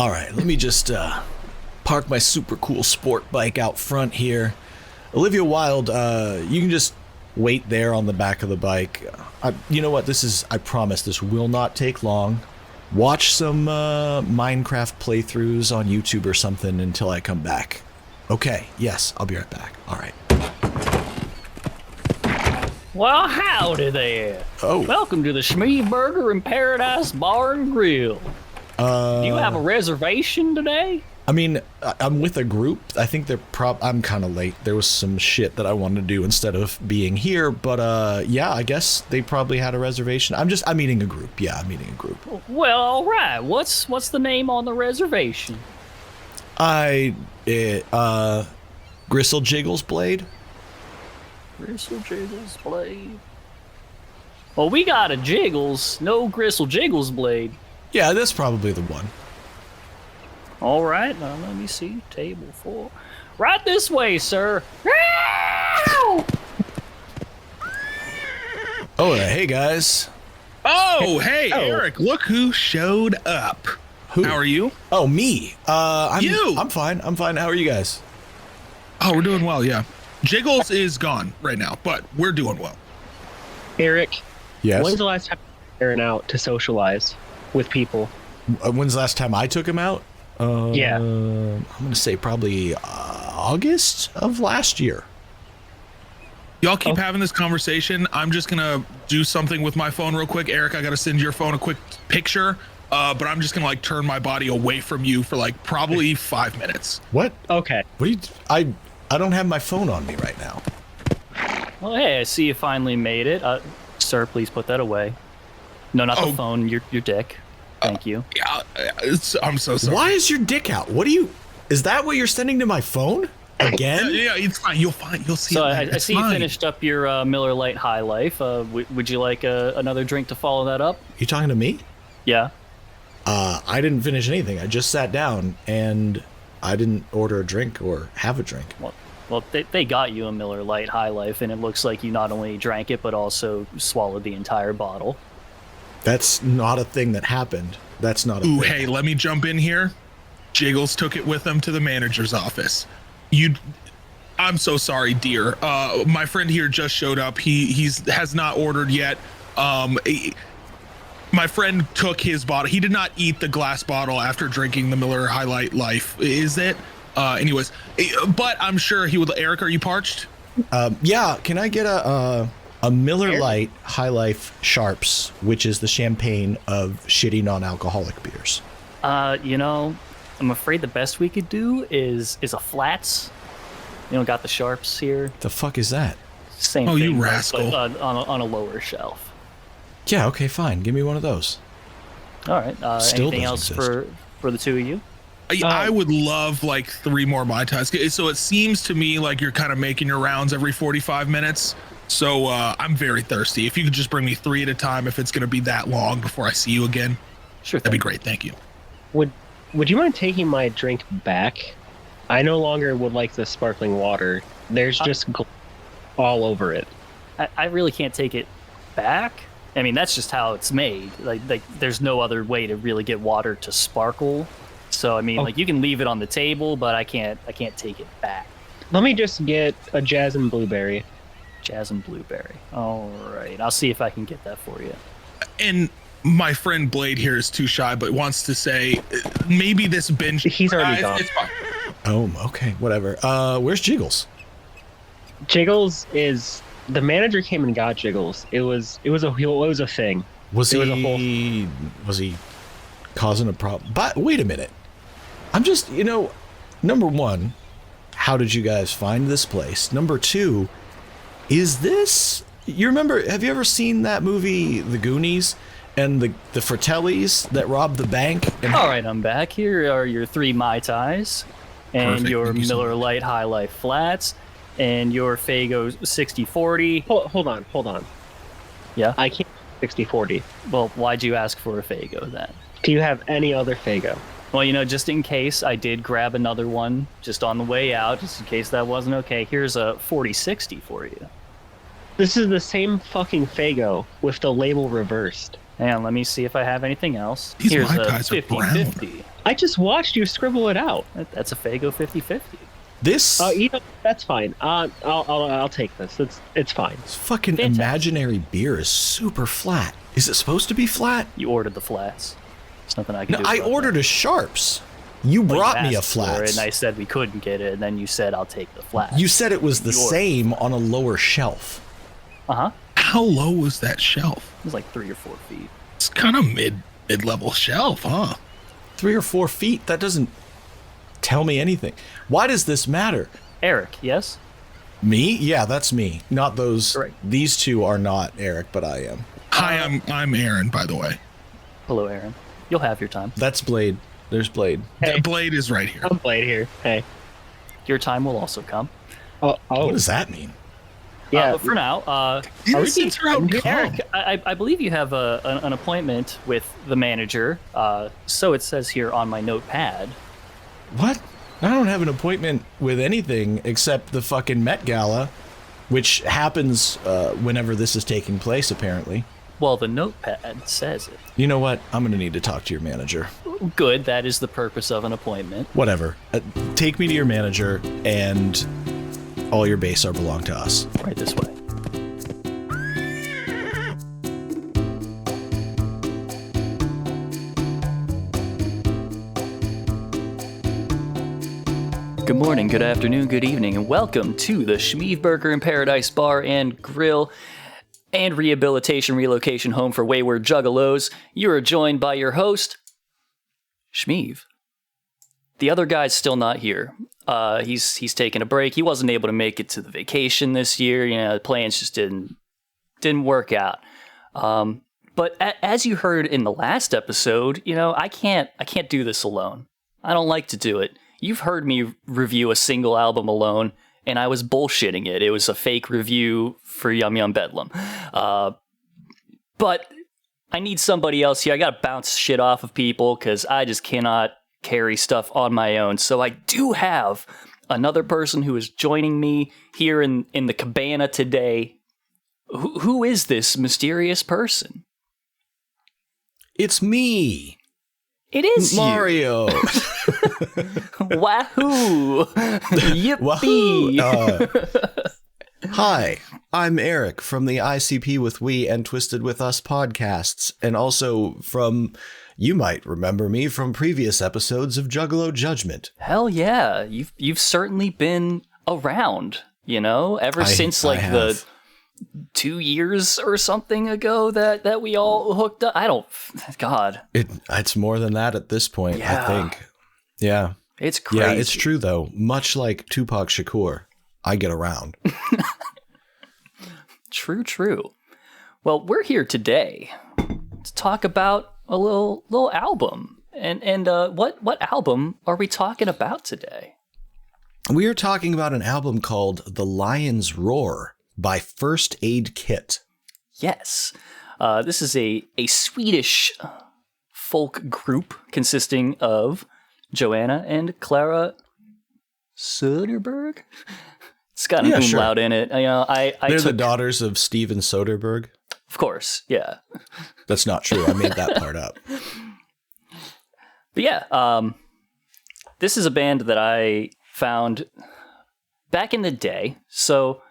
All right, let me just park my super cool sport bike out front here. Olivia Wilde, you can just wait there on the back of the bike. You know what? I promise this will not take long. Watch some Minecraft playthroughs on YouTube or something until I come back. Okay, yes, I'll be right back. All right. Well, howdy there. Oh. Welcome to the Schmeeburger and Paradise Bar and Grill. Do you have a reservation today? I mean, I'm with a group. I think I'm kind of late. There was some shit that I wanted to do instead of being here, but yeah, I guess they probably had a reservation. I'm eating a group. Yeah, I'm eating a group. Well, all right. What's the name on the reservation? Gristle Jiggles Blade. Gristle Jiggles Blade. Well, we got a Jiggles, no Gristle Jiggles Blade. Yeah, that's probably the one. All right, now let me see. Table 4. Right this way, sir. Oh, hey guys. Oh, hey, Eric, look who showed up. Who? How are you? Oh, me. You. I'm fine. How are you guys? Oh, we're doing well, yeah. Jiggles is gone right now, but we're doing well. Eric, Yes. when's the last time you were out to socialize with people? When's the last time I took him out? Yeah. I'm gonna say probably August of last year. Y'all keep having this conversation. I'm just gonna do something with my phone real quick. Eric, I gotta send your phone a quick picture, but I'm just gonna like turn my body away from you for like probably 5 minutes. What? Okay. What do you? I don't have my phone on me right now. Well, hey, I see you finally made it. Sir, please put that away. No, not the phone. Your dick. Thank you. Yeah, I'm so sorry. Why is your dick out? Is that what you're sending to my phone? Again? Yeah, it's fine. You'll see. So it I see you finished up your Miller Lite High Life. Would you like another drink to follow that up? You talking to me? Yeah. I didn't finish anything. I just sat down and I didn't order a drink or have a drink. Well, they got you a Miller Lite High Life, and it looks like you not only drank it, but also swallowed the entire bottle. That's not a thing that happened. That's not a Ooh, thing. hey, let me jump in here. Jiggles took it with him to the manager's office. I'm so sorry, dear. My friend here just showed up. He has not ordered yet. My friend took his bottle. He did not eat the glass bottle after drinking the Miller High Life. Is it? Anyways, but I'm sure he would. Eric, are you parched? Yeah. Can I get a Miller Lite High Life Sharps, which is the champagne of shitty non-alcoholic beers? I'm afraid the best we could do is a flats. Got the Sharps here. The fuck is that? Same Oh, thing, you rascal. but on a lower shelf. Yeah. Okay. Fine. Give me one of those. All right. Still Anything doesn't else for the two of you? I would love like 3 more Mai Tais. So it seems to me like you're kind of making your rounds every 45 minutes. So I'm very thirsty. If you could just bring me 3 at a time, if it's going to be that long before I see you again, Sure. that'd be great. Thank you. Would you mind taking my drink back? I no longer would like the sparkling water. There's just all over it. I really can't take it back. I mean, that's just how it's made. Like there's no other way to really get water to sparkle. So I mean, like you can leave it on the table, but I can't take it back. Let me just get a jazz and blueberry. Jazz and blueberry. All right, I'll see if I can get that for you. And my friend Blade here is too shy, but wants to say maybe this binge. He's already gone. It's fine. Oh, okay. Whatever. Where's Jiggles? Jiggles is the manager came and got Jiggles. It was a thing. Was he causing a problem? But wait a minute. I'm just, number one, how did you guys find this place? Number two, is this, have you ever seen that movie, The Goonies, and the Fratellis that robbed the bank? All right, I'm back. Here are your 3 Mai Tais, and Perfect. your Thank you so Miller much. Lite High Life Flats, and your Faygo 60/40. Hold on. Yeah? I can't 60/40. Well, why'd you ask for a Faygo then? Do you have any other Faygo? Well, just in case, I did grab another one just on the way out, just in case that wasn't okay. Here's a 40/60 for you. This is the same fucking Faygo with the label reversed. Hang on, let me see if I have anything else. These Here's Mai a Tais are brown. 50/50. I just watched you scribble it out. That's a Fago 50/50. This That's fine. I'll take this. It's fine. this fucking Fantastic. imaginary beer is super flat. Is it supposed to be flat? You ordered the flats. There's nothing I can No, do. I about ordered that. a Sharps. You Well, you brought me a asked for it, flats. and I said we couldn't get it, and then you said I'll take the flats. You said it was the You ordered. same on a lower shelf. Uh-huh. How low was that shelf? It was like 3 or 4 feet. It's kind of mid-level shelf, huh? 3 or 4 feet. That doesn't tell me anything. Why does this matter? Eric, yes? Me? Yeah, that's me. Not those. Correct. These two are not Eric, but I am. Hi, I'm Aaron, by the way. Hello, Aaron. You'll have your time. That's Blade. There's Blade. Hey. The blade is right here. I'm Blade here. Hey. Your time will also come. Oh, What does that mean? yeah. But for now, Are we being Innocents are out here? calm. Eric, I believe you have an appointment with the manager. So it says here on my notepad. What? I don't have an appointment with anything except the fucking Met Gala, which happens whenever this is taking place, apparently. Well, the notepad says it. You know what? I'm going to need to talk to your manager. Good, that is the purpose of an appointment. Whatever. Take me to your manager, and all your base are belong to us. Right this way. Good morning, good afternoon, good evening, and welcome to the Schmeeve Burger and Paradise Bar and Grill and Rehabilitation Relocation Home for Wayward Juggalos. You are joined by your host, Schmeeve. The other guy's still not here. He's taking a break. He wasn't able to make it to the vacation this year. You know, the plans just didn't work out. But as you heard in the last episode, you know, I can't do this alone. I don't like to do it. You've heard me review a single album alone, and I was bullshitting it. It was a fake review for Yum Yum Bedlam. But I need somebody else here. I gotta bounce shit off of people because I just cannot carry stuff on my own. So I do have another person who is joining me here in the cabana today. Who is this mysterious person? It's me, It is Mario. Wahoo! Yippee! Wahoo! Hi, I'm Eric from the ICP with We and Twisted with Us podcasts, and also from, you might remember me from previous episodes of Juggalo Judgment. Hell yeah, you've certainly been around. You know, ever since like the have. 2 years or something ago that we all hooked up. God, It's more than that at this point, Yeah. I think. Yeah. it's crazy. Yeah, it's true though. Much like Tupac Shakur, I get around. True. Well, we're here today to talk about a little album. And what album are we talking about today? We are talking about an album called The Lion's Roar by First Aid Kit. Yes. This is a Swedish folk group consisting of Joanna and Clara Söderberg. It's got an Yeah, sure. umlaut in it. You know, I They're took, the daughters of Steven Soderbergh. of course, yeah. That's not true. I made that part up. But yeah, this is a band that I found back in the day. So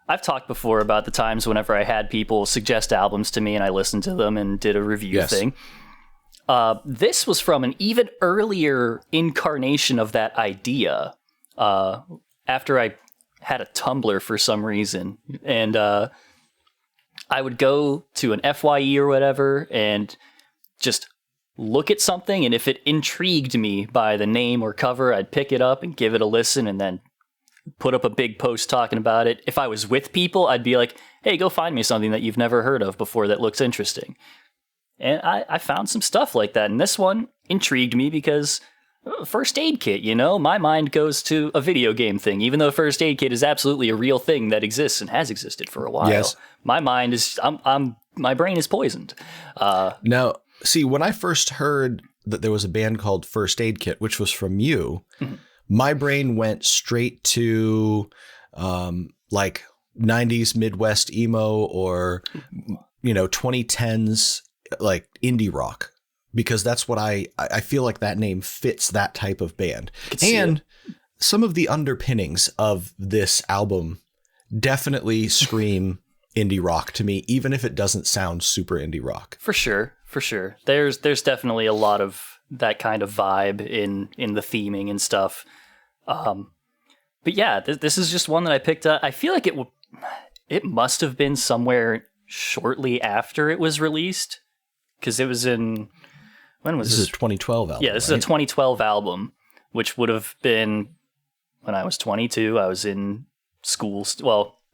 I've talked before about the times whenever I had people suggest albums to me and I listened to them and did a review Yes. thing. This was from an even earlier incarnation of that idea. After I had a Tumblr for some reason, and I would go to an FYE or whatever and just look at something, and if it intrigued me by the name or cover, I'd pick it up and give it a listen and then put up a big post talking about it. If I was with people, I'd be like, hey, go find me something that you've never heard of before that looks interesting. And I found some stuff like that, and this one intrigued me because First Aid Kit, you know, my mind goes to a video game thing, even though First Aid Kit is absolutely a real thing that exists and has existed for a while. Yes. My mind is, my brain is poisoned. Now, see, when I first heard that there was a band called First Aid Kit, which was from you, my brain went straight to like 90s Midwest emo or, 2010s like indie rock. because that's what I feel like that name fits that type of band. And some of the underpinnings of this album definitely scream indie rock to me, even if it doesn't sound super indie rock. For sure. There's definitely a lot of that kind of vibe in the theming and stuff. But yeah, this is just one that I picked up. I feel like it must have been somewhere shortly after it was released, because it was in, when was this? This is a 2012 album. Yeah, this is a 2012 album, which would have been when I was 22. I was in school.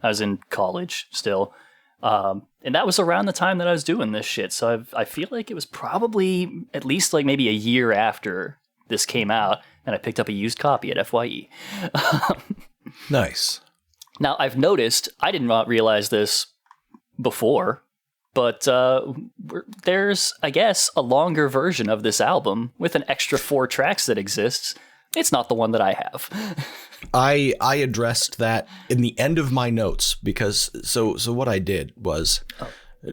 I was in college still. And that was around the time that I was doing this shit. So I feel like it was probably at least like maybe a year after this came out, and I picked up a used copy at FYE. Nice. Now, I've noticed, I did not realize this before, but there's, I guess, a longer version of this album with an extra 4 tracks that exists. It's not the one that I have. I addressed that in the end of my notes, because so what I did was,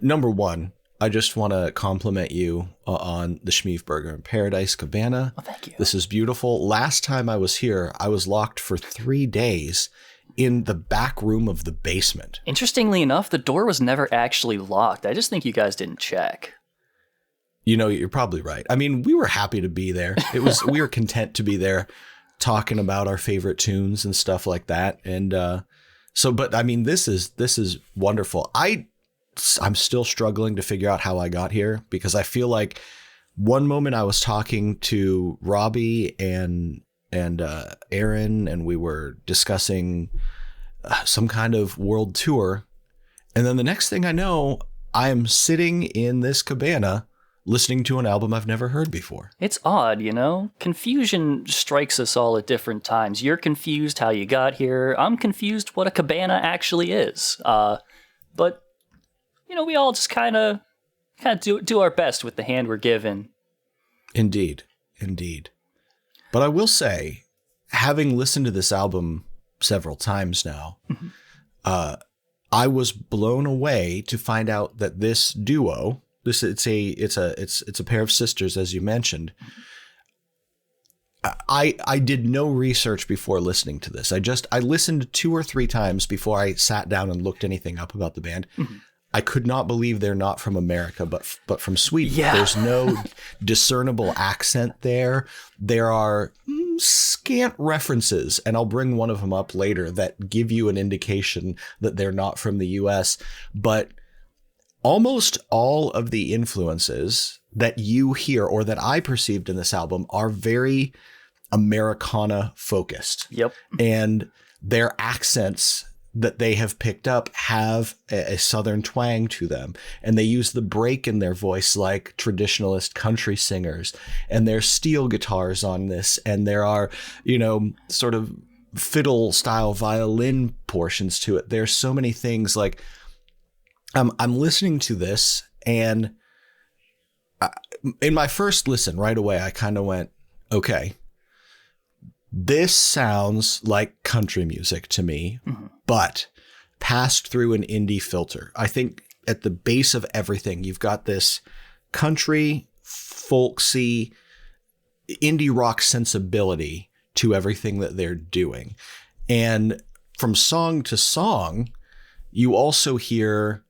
number one, I just want to compliment you on the Schmiefberger in Paradise Cabana. Oh, thank you. This is beautiful. Last time I was here, I was locked for 3 days in the back room of the basement. Interestingly enough, the door was never actually locked. I just think you guys didn't check. You know, you're probably right. I mean, we were happy to be there. We were content to be there, talking about our favorite tunes and stuff like that. And but I mean, this is wonderful. I'm still struggling to figure out how I got here, because I feel like one moment I was talking to Robbie and Aaron, and we were discussing some kind of world tour. And then the next thing I know, I am sitting in this cabana listening to an album I've never heard before. It's odd, you know? Confusion strikes us all at different times. You're confused how you got here. I'm confused what a cabana actually is. But, you know, we all just kind of do our best with the hand we're given. Indeed. But I will say, having listened to this album several times now, I was blown away to find out that this duo, it's a pair of sisters, as you mentioned. I did no research before listening to this. I listened 2 or 3 times before I sat down and looked anything up about the band. Mm-hmm. I could not believe they're not from America, but from Sweden. Yeah. There's no discernible accent there. There are scant references, and I'll bring one of them up later, that give you an indication that they're not from the US. But almost all of the influences that you hear, or that I perceived in this album, are very Americana focused. Yep. And their accents that they have picked up have a Southern twang to them. And they use the break in their voice like traditionalist country singers. And there's steel guitars on this. And there are, sort of fiddle style violin portions to it. There's so many things. Like, I'm listening to this, and in my first listen right away, I kind of went, okay, this sounds like country music to me, but passed through an indie filter. I think at the base of everything, you've got this country, folksy, indie rock sensibility to everything that they're doing. And from song to song, you also hear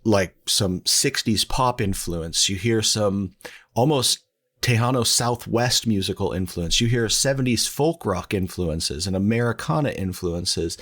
like some 60s pop influence. You hear some almost Tejano Southwest musical influence. You hear 70s folk rock influences and Americana influences.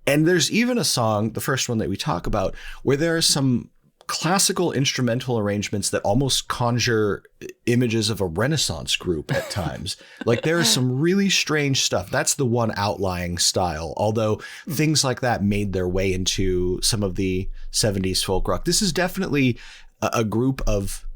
And there's even a song, the first one that we talk about, where there are some classical instrumental arrangements that almost conjure images of a Renaissance group at times. Like, there is some really strange stuff. That's the one outlying style, although things like that made their way into some of the 70s folk rock. This is definitely a group of,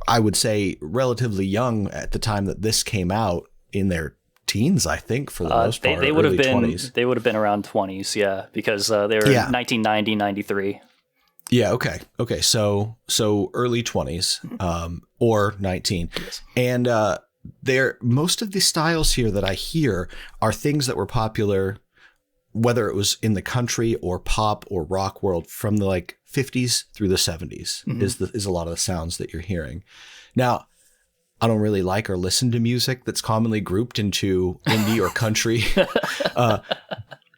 I would say, relatively young at the time that this came out, in their teens, I think, for the most part. They would have been 20s. They would have been around 20s, yeah, because they were 1990, 93. Yeah. Okay. So early 20s, or 19. Yes. And most of the styles here that I hear are things that were popular, whether it was in the country or pop or rock world, from the 50s through the 70s is a lot of the sounds that you're hearing. Now, I don't really like or listen to music that's commonly grouped into indie or country.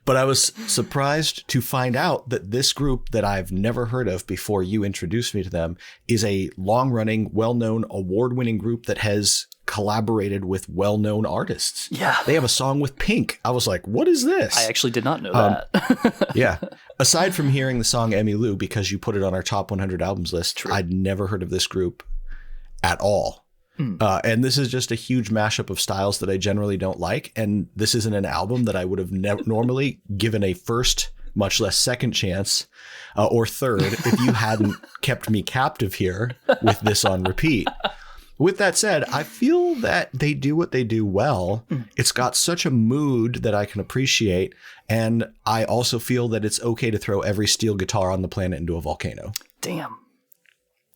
But I was surprised to find out that this group that I've never heard of before you introduced me to them is a long-running, well-known, award-winning group that has collaborated with well-known artists. Yeah. They have a song with Pink. I was like, what is this? I actually did not know that. Yeah. Aside from hearing the song Emmylou, because you put it on our top 100 albums list, True. I'd never heard of this group at all. And this is just a huge mashup of styles that I generally don't like. And this isn't an album that I would have normally given a first, much less second chance or third if you hadn't kept me captive here with this on repeat. With that said, I feel that they do what they do well. It's got such a mood that I can appreciate. And I also feel that it's okay to throw every steel guitar on the planet into a volcano. Damn.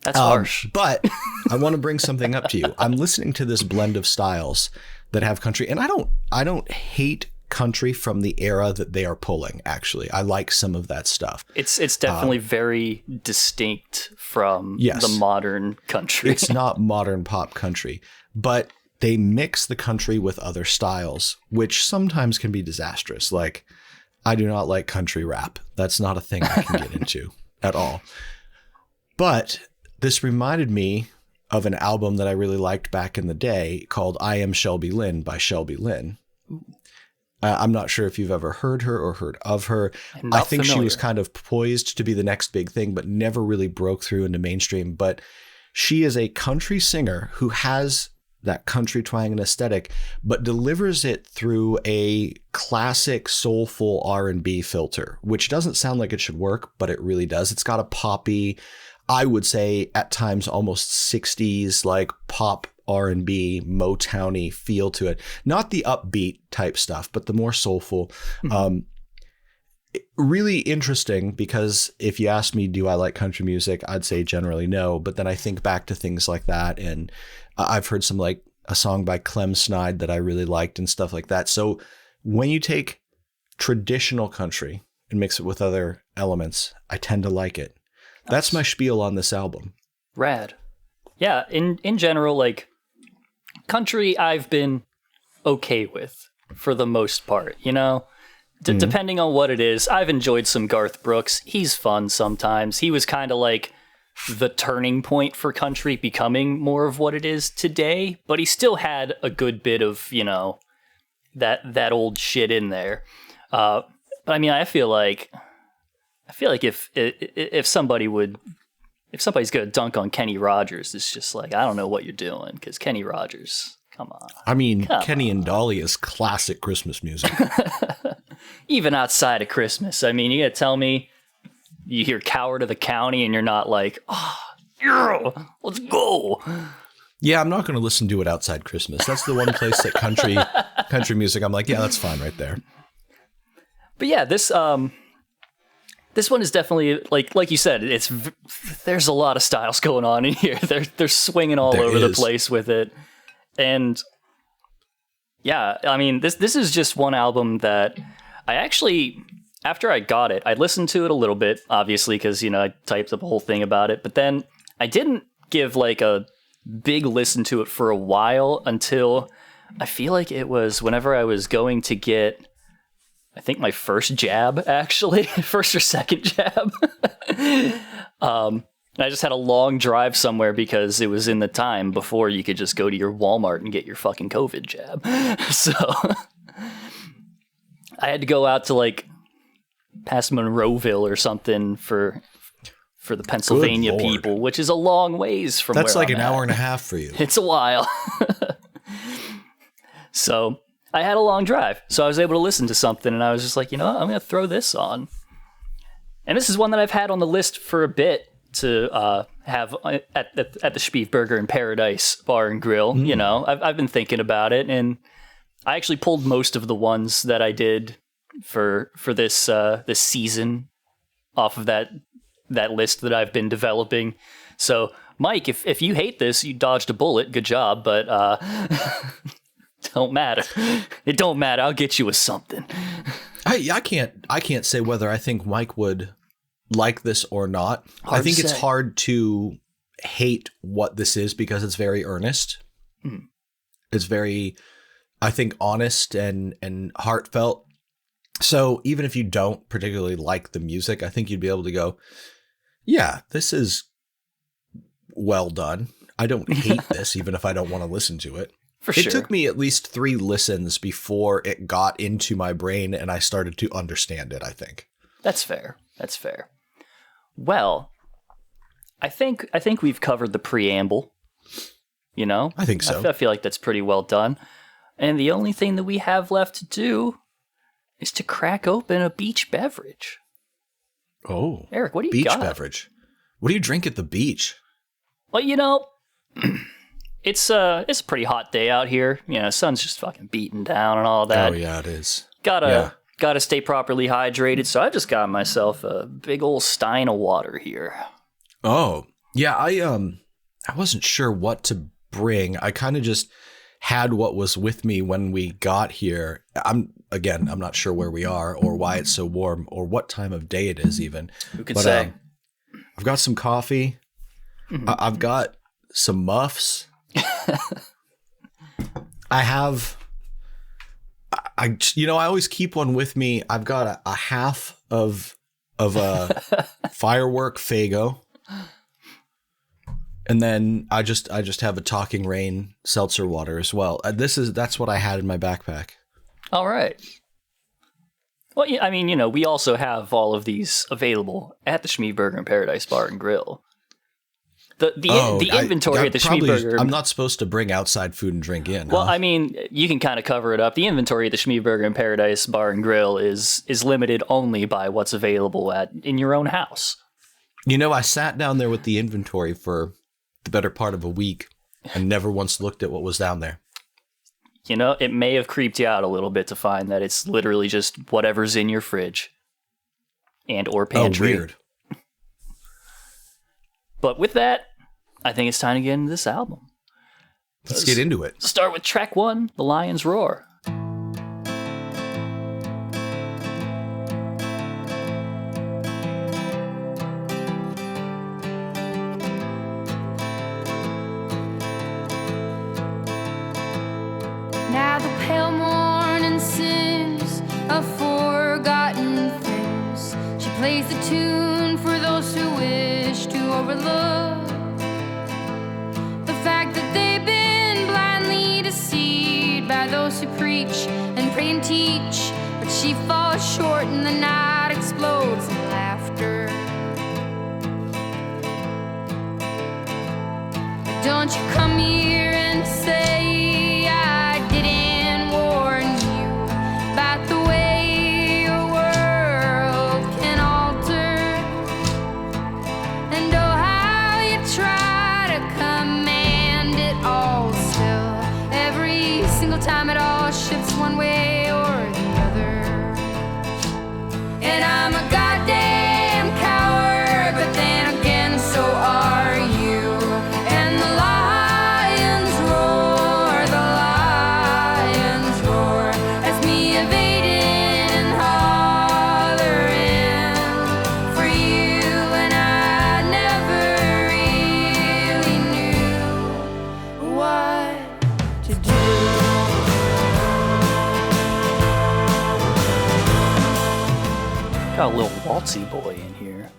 That's harsh. But I want to bring something up to you. I'm listening to this blend of styles that have country, and I don't hate country from the era that they are pulling. Actually, I like some of that stuff. It's definitely very distinct from Yes. the modern country. It's not modern pop country, but they mix the country with other styles, which sometimes can be disastrous. Like, I do not like country rap. That's not a thing I can get into at all. But this reminded me of an album that I really liked back in the day called I Am Shelby Lynne by Shelby Lynne. I'm not sure if you've ever heard her or heard of her. I think she was kind of poised to be the next big thing, but never really broke through into mainstream. But she is a country singer who has that country twang and aesthetic, but delivers it through a classic soulful R&B filter, which doesn't sound like it should work, but it really does. It's got a poppy, I would say at times almost 60s like pop R&B Motowny feel to it. Not the upbeat type stuff, but the more soulful. Really interesting, because if you ask me, do I like country music? I'd say generally no. But then I think back to things like that, and I've heard some like a song by Clem Snide that I really liked and stuff like that. So when you take traditional country and mix it with other elements, I tend to like it. That's my spiel on this album. Rad. Yeah, in general, like, country I've been okay with for the most part, you know? Depending on what it is, I've enjoyed some Garth Brooks. He's fun sometimes. He was kind of like the turning point for country becoming more of what it is today, but he still had a good bit of, you know, that old shit in there. But I mean, I feel like if somebody's gonna dunk on Kenny Rogers, it's just like, I don't know what you're doing, because Kenny Rogers, come on. I mean, Kenny and Dolly is classic Christmas music. Even outside of Christmas, I mean, you gotta tell me you hear Coward of the County and you're not like, oh, yeah, let's go. Yeah, I'm not going to listen to it outside Christmas. That's the one place that country music, I'm like, yeah, that's fine right there. But yeah, this one is definitely like you said. There's a lot of styles going on in here. They're swinging all over the place with it, and yeah, I mean this is just one album that I actually, after I got it, I listened to it a little bit, obviously, because you know I typed up a whole thing about it, but then I didn't give like a big listen to it for a while until I feel like it was whenever I was going to get, I think, my first jab, actually, first or second jab. I just had a long drive somewhere because it was in the time before you could just go to your Walmart and get your fucking COVID jab. So I had to go out to like past Monroeville or something for the Pennsylvania people, which is a long ways from That's where like I'm an at. hour and a half for you. It's a while. So I had a long drive, so I was able to listen to something, and I was just like, you know what? I'm going to throw this on. And this is one that I've had on the list for a bit to have at the Spiefberger in Paradise Bar and Grill. You know, I've been thinking about it, and I actually pulled most of the ones that I did for this this season off of that list that I've been developing. So, Mike, if you hate this, you dodged a bullet. Good job, but don't matter. It don't matter. I'll get you with something. I can't say whether I think Mike would like this or not. I think it's hard to hate what this is because it's very earnest. It's very, I think, honest and heartfelt. So even if you don't particularly like the music, I think you'd be able to go, yeah, this is well done. I don't hate this, even if I don't want to listen to it. For sure. It took me at least 3 listens before it got into my brain and I started to understand it, I think. That's fair. That's fair. Well, I think we've covered the preamble. You know? I think so. I feel like that's pretty well done. And the only thing that we have left to do is to crack open a beach beverage. Oh. Eric, what do you beach got? beverage. What do you drink at the beach? Well, you know, it's a pretty hot day out here. You know, sun's just fucking beating down and all that. Oh, yeah, it is. Gotta stay properly hydrated, so I just got myself a big old stein of water here. Oh, yeah, I wasn't sure what to bring. I kind of just had what was with me when we got here. I'm not sure where we are or why it's so warm or what time of day it is even. Who could say? I've got some coffee. Mm-hmm. I've got some muffs. I always keep one with me. I've got a half of a firework Faygo. And then I just have a Talking Rain seltzer water as well. That's what I had in my backpack. All right. Well, yeah, I mean, you know, we also have all of these available at the Schmeeburger and Paradise Bar and Grill. The inventory at the Schmeeburger. I'm not supposed to bring outside food and drink in. Well, I mean, you can kind of cover it up. The inventory at the Schmeeburger and Paradise Bar and Grill is limited only by what's available in your own house. You know, I sat down there with the inventory for the better part of a week and never once looked at what was down there. You know, it may have creeped you out a little bit to find that it's literally just whatever's in your fridge and or pantry. Oh, weird. But with that, I think it's time to get into this album. Let's get into it. Start with track 1, The Lion's Roar. Now the pale morning sings of forgotten things. She plays the tune for those who wish to overlook the fact that they've been blindly deceived by those who preach and pray and teach. But she falls short and the night explodes in laughter. Don't you come here and say time it all shifts one way or the other. And I'm a goddamn coward, but then again so are you. And the lions roar as me evading and hollering for you. And I never really knew what to do. Got a little waltzy boy in here.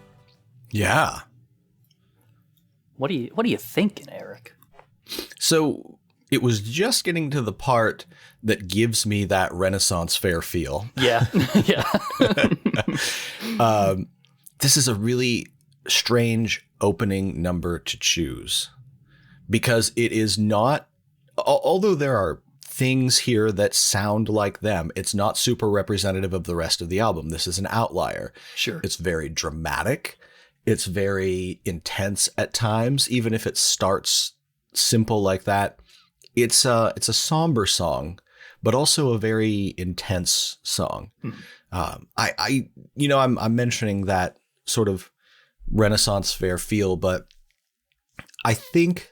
Yeah. What are you thinking, Eric? So it was just getting to the part that gives me that Renaissance fair feel. Yeah. Yeah. This is a really strange opening number to choose because it is not, although there are things here that sound like them, it's not super representative of the rest of the album. This is an outlier. Sure. It's very dramatic. It's very intense at times, even if it starts simple like that. It's a somber song, but also a very intense song. I'm mentioning that sort of Renaissance fair feel, but I think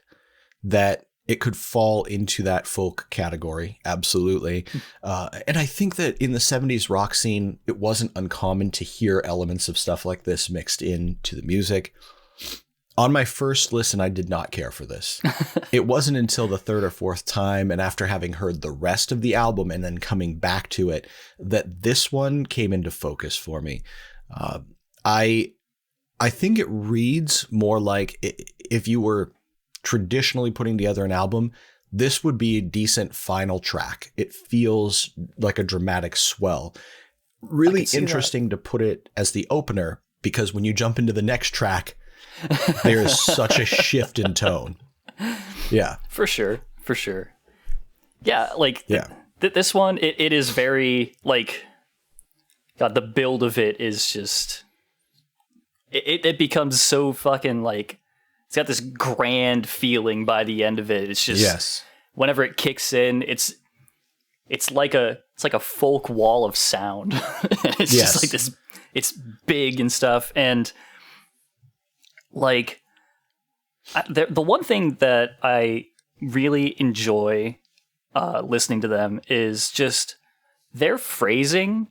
that it could fall into that folk category. Absolutely. And I think that in the 70s rock scene, it wasn't uncommon to hear elements of stuff like this mixed into the music. On my first listen, I did not care for this. It wasn't until the third or fourth time, and after having heard the rest of the album and then coming back to it, that this one came into focus for me. I think it reads more like if you were traditionally putting together an album, this would be a decent final track. It feels like a dramatic swell. Really interesting to put it as the opener, because when you jump into the next track, there is such a shift in tone. Yeah. For sure. Yeah, like this one, it is very, like, God, the build of it is just, it becomes so fucking, like, it's got this grand feeling by the end of it. It's just, whenever it kicks in, it's like a folk wall of sound. It's just like this, it's big and stuff. And like, the one thing that I really enjoy listening to them is just their phrasing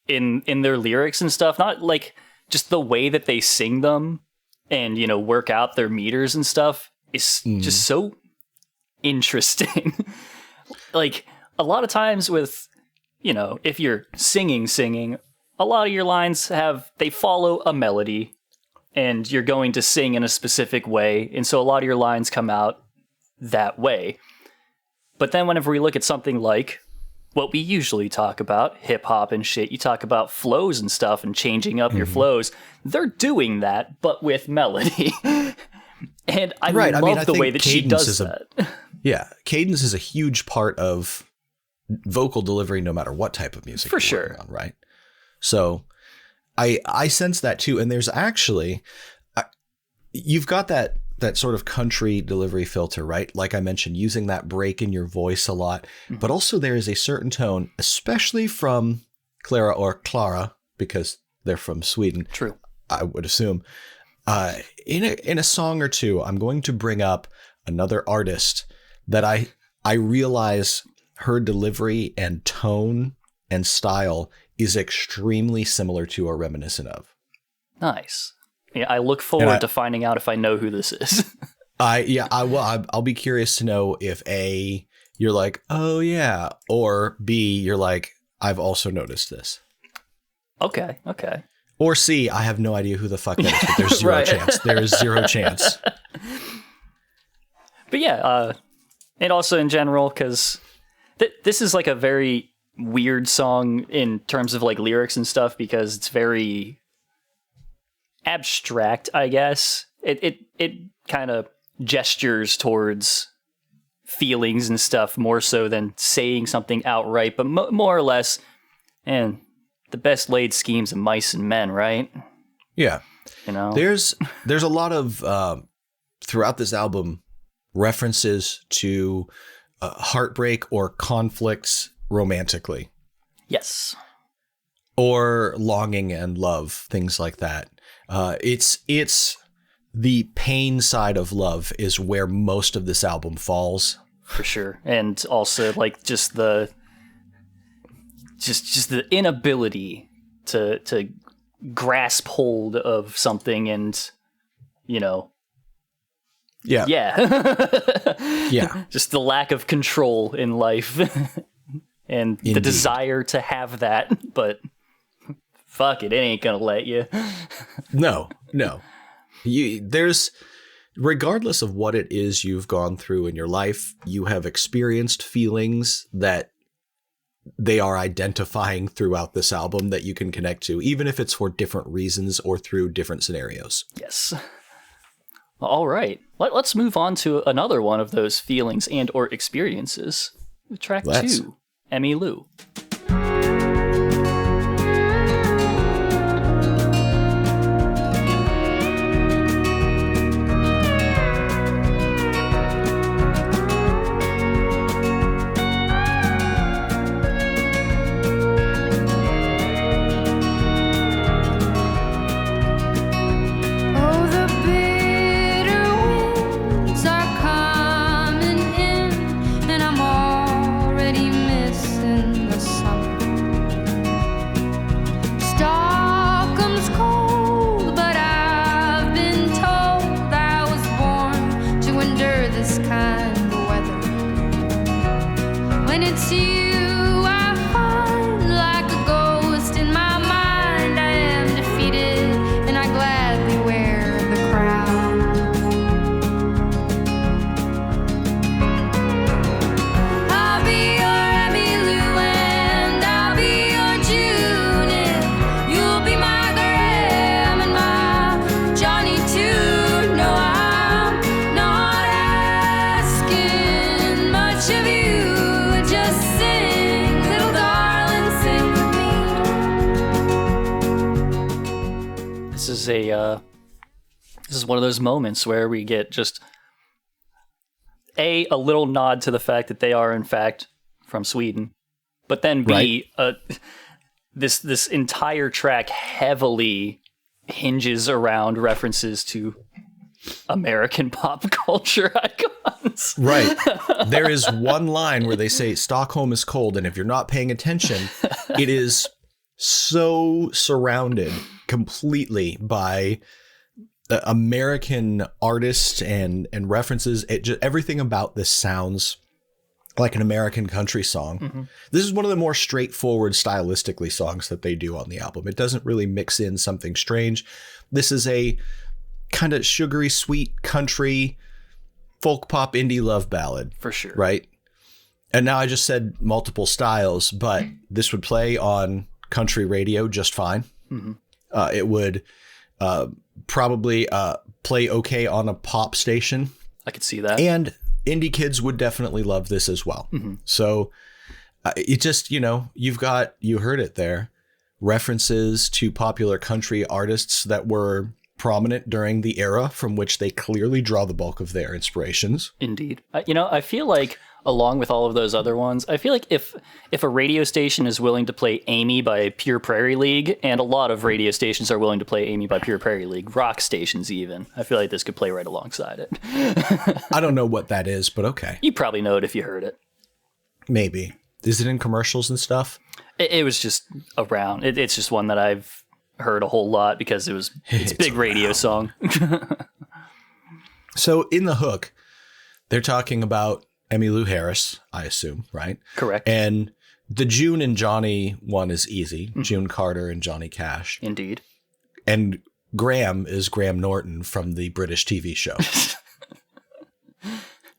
in their lyrics and stuff. Not like just the way that they sing them and, you know, work out their meters and stuff is just so interesting. Like, a lot of times with, you know, if you're singing, a lot of your lines they follow a melody and you're going to sing in a specific way. And so a lot of your lines come out that way. But then whenever we look at something like what we usually talk about, hip hop and shit, you talk about flows and stuff and changing up your flows. They're doing that, but with melody. And I love the way that she does that. Yeah. Cadence is a huge part of vocal delivery, no matter what type of music. For sure. On, right. So I sense that too. And there's actually, you've got that sort of country delivery filter, right? Like I mentioned, using that break in your voice a lot, but also there is a certain tone, especially from Clara, because they're from Sweden. True. I would assume, in a song or two, I'm going to bring up another artist that I realize her delivery and tone and style is extremely similar to or reminiscent of. Nice. Yeah, I look forward to finding out if I know who this is. I'll be curious to know if A, you're like, oh yeah, or B, you're like, I've also noticed this. Okay. Or C, I have no idea who the fuck that is, but there's zero chance. There is zero chance. But yeah, and also in general, because this is like a very weird song in terms of like lyrics and stuff, because it's very abstract, I guess. It kind of gestures towards feelings and stuff more so than saying something outright, but more or less, and the best laid schemes of mice and men, right? Yeah. You know, there's a lot of throughout this album references to heartbreak or conflicts romantically. Yes. Or longing and love, things like that. It's the pain side of love is where most of this album falls. For sure. And also like just the inability to grasp hold of something and, you know. Yeah. Just the lack of control in life and the desire to have that, but fuck it ain't gonna let you. No. There's, regardless of what it is you've gone through in your life, you have experienced feelings that they are identifying throughout this album that you can connect to, even if it's for different reasons or through different scenarios. Yes. All right. Let's move on to another one of those feelings and or experiences. Track 2, Emmy Lou. is one of those moments where we get just a little nod to the fact that they are in fact from Sweden, but then B, this entire track heavily hinges around references to American pop culture icons. Right. There is one line where they say Stockholm is cold, and if you're not paying attention, it is so surrounded completely by American artists and references. Everything about this sounds like an American country song. Mm-hmm. This is one of the more straightforward stylistically songs that they do on the album. It doesn't really mix in something strange. This is a kind of sugary, sweet country folk pop indie love ballad. For sure. Right. And now I just said multiple styles, but this would play on country radio just fine. Mm-hmm. It would probably play okay on a pop station. I could see that. And indie kids would definitely love this as well. Mm-hmm. So it just, you heard it there. References to popular country artists that were prominent during the era from which they clearly draw the bulk of their inspirations. Indeed. I feel like along with all of those other ones, I feel like if a radio station is willing to play Amy by Pure Prairie League, and a lot of radio stations are willing to play Amy by Pure Prairie League, rock stations even, I feel like this could play right alongside it. I don't know what that is, but okay. You probably know it if you heard it. Maybe. Is it in commercials and stuff? It was just around. It's just one that I've heard a whole lot because it's a big radio song. So in the hook, they're talking about Emmylou Harris, I assume, right? Correct. And the June and Johnny one is easy. Mm-hmm. June Carter and Johnny Cash. Indeed. And Graham is Graham Norton from the British TV show.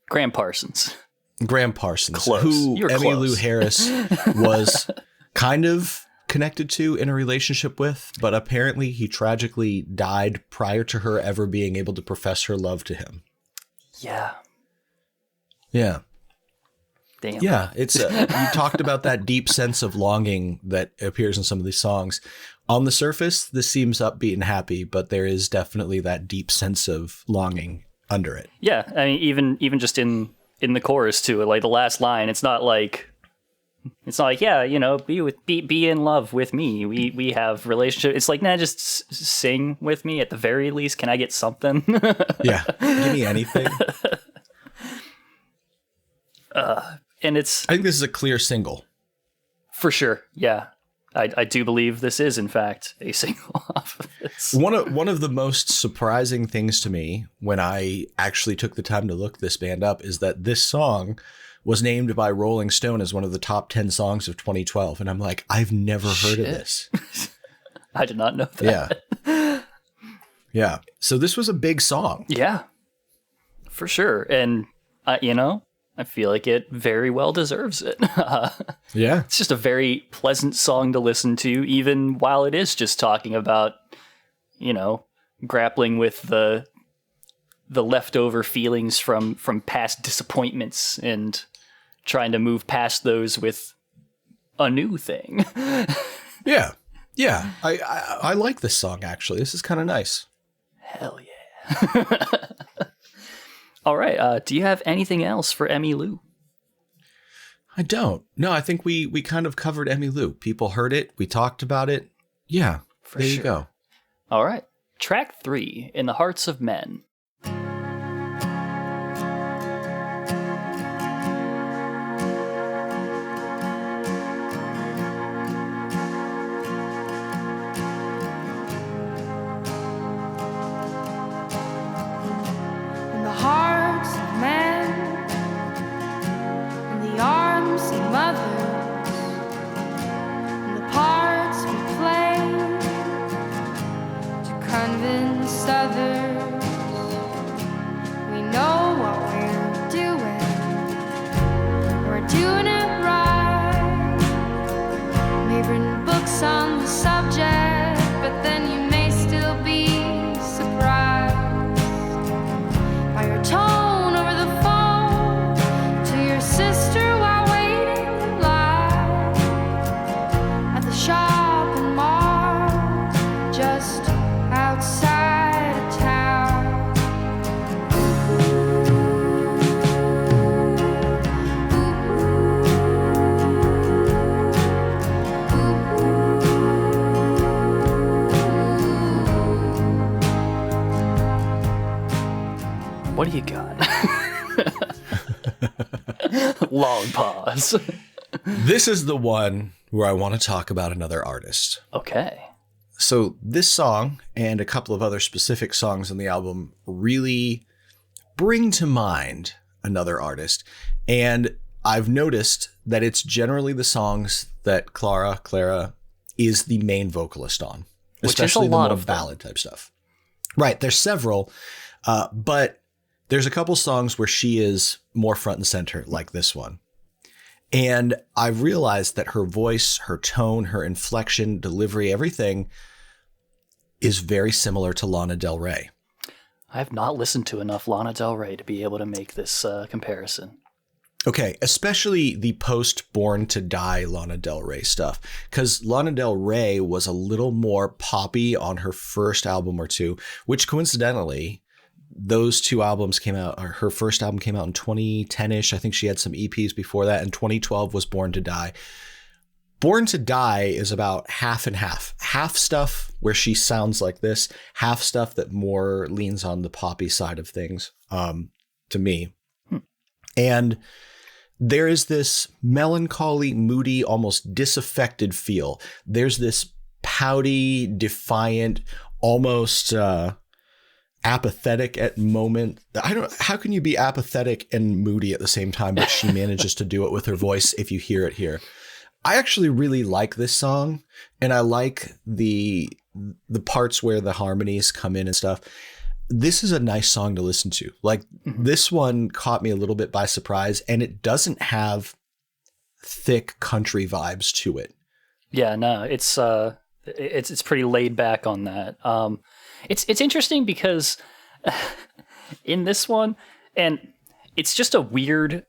Graham Parsons. Graham Parsons. Close. Who You're Emmylou close. Harris was kind of connected to in a relationship with, but apparently he tragically died prior to her ever being able to profess her love to him. Yeah. Yeah. Damn. Yeah, it's you talked about that deep sense of longing that appears in some of these songs. On the surface, this seems upbeat and happy, but there is definitely that deep sense of longing under it. Yeah, I mean, even just in the chorus too, like the last line, it's not like yeah, be in love with me. We have relationship. It's like, nah, just sing with me at the very least. Can I get something? Yeah, give me anything. And I think this is a clear single. For sure. Yeah. I do believe this is, in fact, a single off of this. One of the most surprising things to me when I actually took the time to look this band up is that this song was named by Rolling Stone as one of the top 10 songs of 2012. And I'm like, I've never heard of this. I did not know that. Yeah. Yeah. So this was a big song. Yeah, for sure. And, I feel like it very well deserves it. Yeah. It's just a very pleasant song to listen to, even while it is just talking about, grappling with the leftover feelings from past disappointments and trying to move past those with a new thing. Yeah. Yeah. I like this song, actually. This is kind of nice. Hell yeah. All right. Do you have anything else for Emmylou? I don't. No, I think we kind of covered Emmylou. People heard it. We talked about it. Yeah, there you go. All right. Track 3, In the Hearts of Men. In the hearts of men, in the arms of mothers, in the parts we play to convince others. Long pause. This is the one where I want to talk about another artist. Okay. So this song and a couple of other specific songs on the album really bring to mind another artist. And I've noticed that it's generally the songs that Clara is the main vocalist on, especially the more ballad type stuff. Right. There's several, but there's a couple songs where she is more front and center, like this one. And I've realized that her voice, her tone, her inflection, delivery, everything is very similar to Lana Del Rey. I have not listened to enough Lana Del Rey to be able to make this comparison. Okay, especially the post Born to Die Lana Del Rey stuff, because Lana Del Rey was a little more poppy on her first album or two, which coincidentally, those two albums came out, or her first album came out in 2010-ish. I think she had some EPs before that, and 2012 was Born to Die. Born to Die is about half and half. Half stuff where she sounds like this, half stuff that more leans on the poppy side of things, to me. And there is this melancholy, moody, almost disaffected feel. There's this pouty, defiant, almost apathetic at moment. How can you be apathetic and moody at the same time, but she manages to do it with her voice if you hear it here. I actually really like this song, and I like the parts where the harmonies come in and stuff. This is a nice song to listen to. Like, this one caught me a little bit by surprise, and it doesn't have thick country vibes to it. Yeah, no, it's pretty laid back on that. It's interesting because in this one, and it's just a weird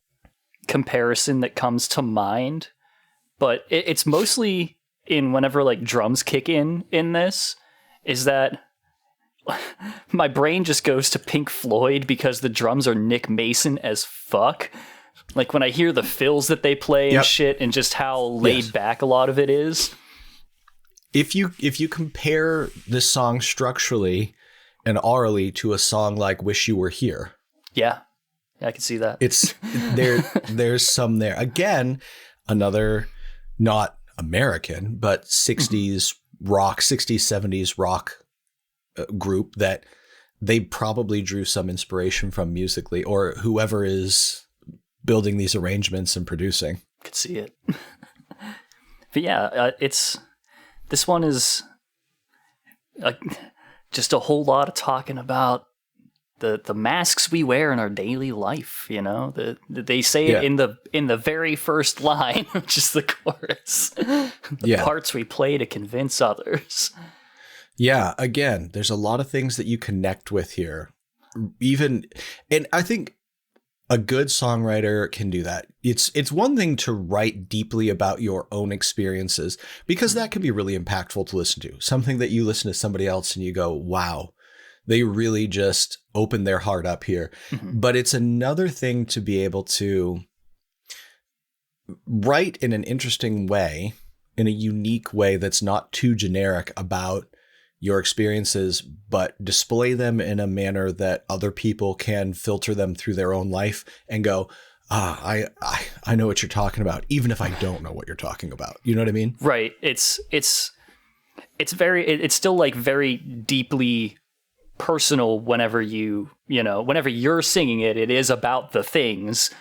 comparison that comes to mind, but it's mostly in whenever like drums kick in this, is that my brain just goes to Pink Floyd because the drums are Nick Mason as fuck. Like when I hear the fills that they play and shit, and just how laid back a lot of it is. If you compare this song structurally and aurally to a song like Wish You Were Here. Yeah, I can see that. It's there's some there. Again, another not American, but 60s rock, 60s, 70s rock group that they probably drew some inspiration from musically, or whoever is building these arrangements and producing. Could see it. But yeah, this one is just a whole lot of talking about the masks we wear in our daily life. You know, they say it in the very first line, which is the chorus. The parts we play to convince others. Yeah, again, there's a lot of things that you connect with here. And I think a good songwriter can do that. It's one thing to write deeply about your own experiences, because that can be really impactful to listen to. Something that you listen to somebody else and you go, wow, they really just opened their heart up here. Mm-hmm. But it's another thing to be able to write in an interesting way, in a unique way that's not too generic about your experiences, but display them in a manner that other people can filter them through their own life and go, I know what you're talking about, even if I don't know what you're talking about. You know what I mean? Right. It's still like very deeply personal whenever whenever you're singing it, it is about the things,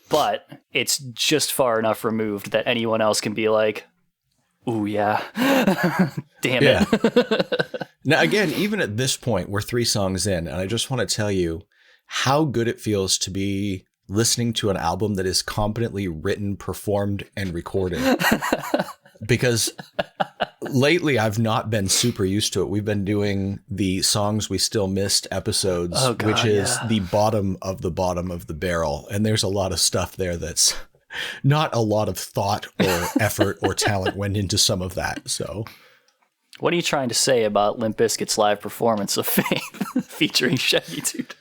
but it's just far enough removed that anyone else can be like, ooh, yeah. Damn it. Now, again, even at this point, we're 3 songs in, and I just want to tell you how good it feels to be listening to an album that is competently written, performed, and recorded. Because lately, I've not been super used to it. We've been doing the Songs We Still Missed episodes, which is the bottom of the barrel. And there's a lot of stuff there that's not a lot of thought or effort or talent went into some of that. So, what are you trying to say about Limp Bizkit's live performance of Faith featuring Shaggy 2 Dope?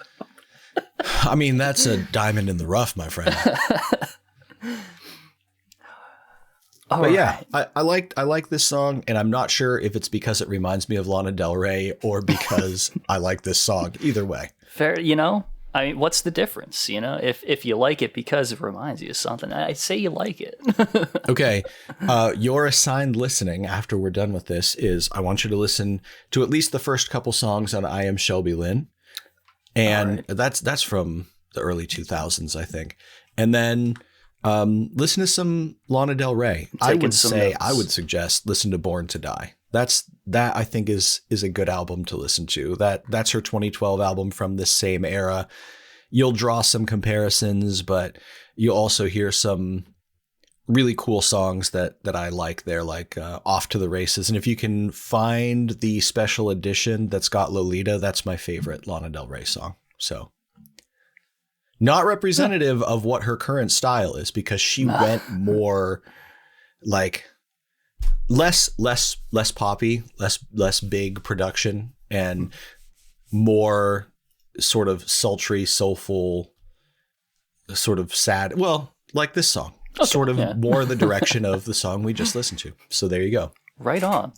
I mean, that's a diamond in the rough, my friend. Yeah, I like this song, and I'm not sure if it's because it reminds me of Lana Del Rey or because I like this song. Either way. Fair, I mean, what's the difference? You know, if you like it because it reminds you of something, I say you like it. Okay. Your assigned listening after we're done with this is I want you to listen to at least the first couple songs on I Am Shelby Lynn. And that's from the early 2000s, I think. And then listen to some Lana Del Rey. I would suggest listen to Born to Die. That I think is a good album to listen to. That's her 2012 album from this same era. You'll draw some comparisons, but you'll also hear some really cool songs that I like there, like Off to the Races. And if you can find the special edition that's got Lolita, that's my favorite Lana Del Rey song. So not representative of what her current style is, because she went more like less poppy, less big production, and more sort of sultry, soulful, sort of sad. Well, like this song, sort of more the direction of the song we just listened to. So there you go. Right on.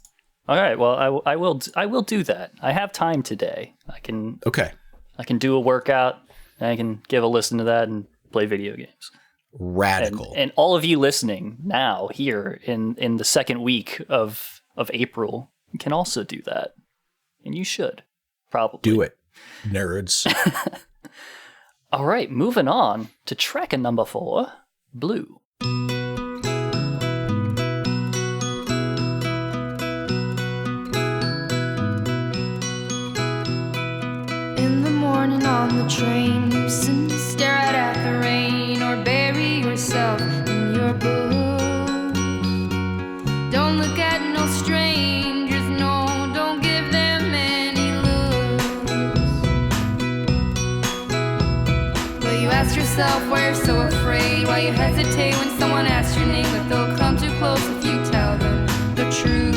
All right. Well, I will do that. I have time today. I can do a workout. And I can give a listen to that and play video games. Radical. And all of you listening now here in the second week of April can also do that. And you should probably do it, nerds. All right, moving on to track number 4, Blue. In the morning on the train, you sit and stare out at the rain, or bury yourself in your books. Don't look at no strangers, no, don't give them any looks. But you ask yourself why you're so afraid, why you hesitate when someone asks your name, but they'll come too close if you tell them the truth.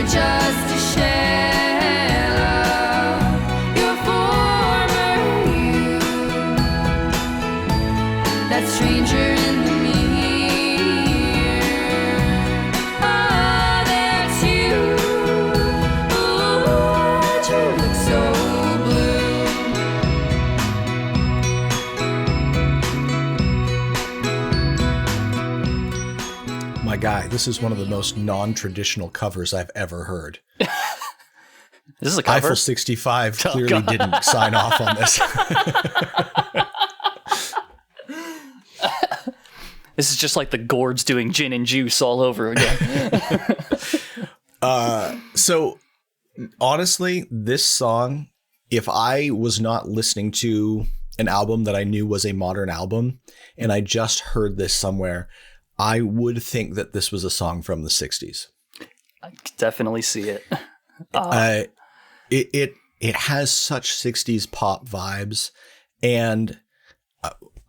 Just a shell of your former you, that stranger in the mirror. Ah, that's you. Ooh, you look so blue. My guy, this is one of the most non-traditional covers I've ever heard. This is a cover? Eiffel 65 clearly didn't sign off on this. This is just like the gourds doing gin and juice all over again. So honestly, this song, if I was not listening to an album that I knew was a modern album and I just heard this somewhere, I would think that this was a song from the 60s. I could definitely see it. It has such 60s pop vibes, and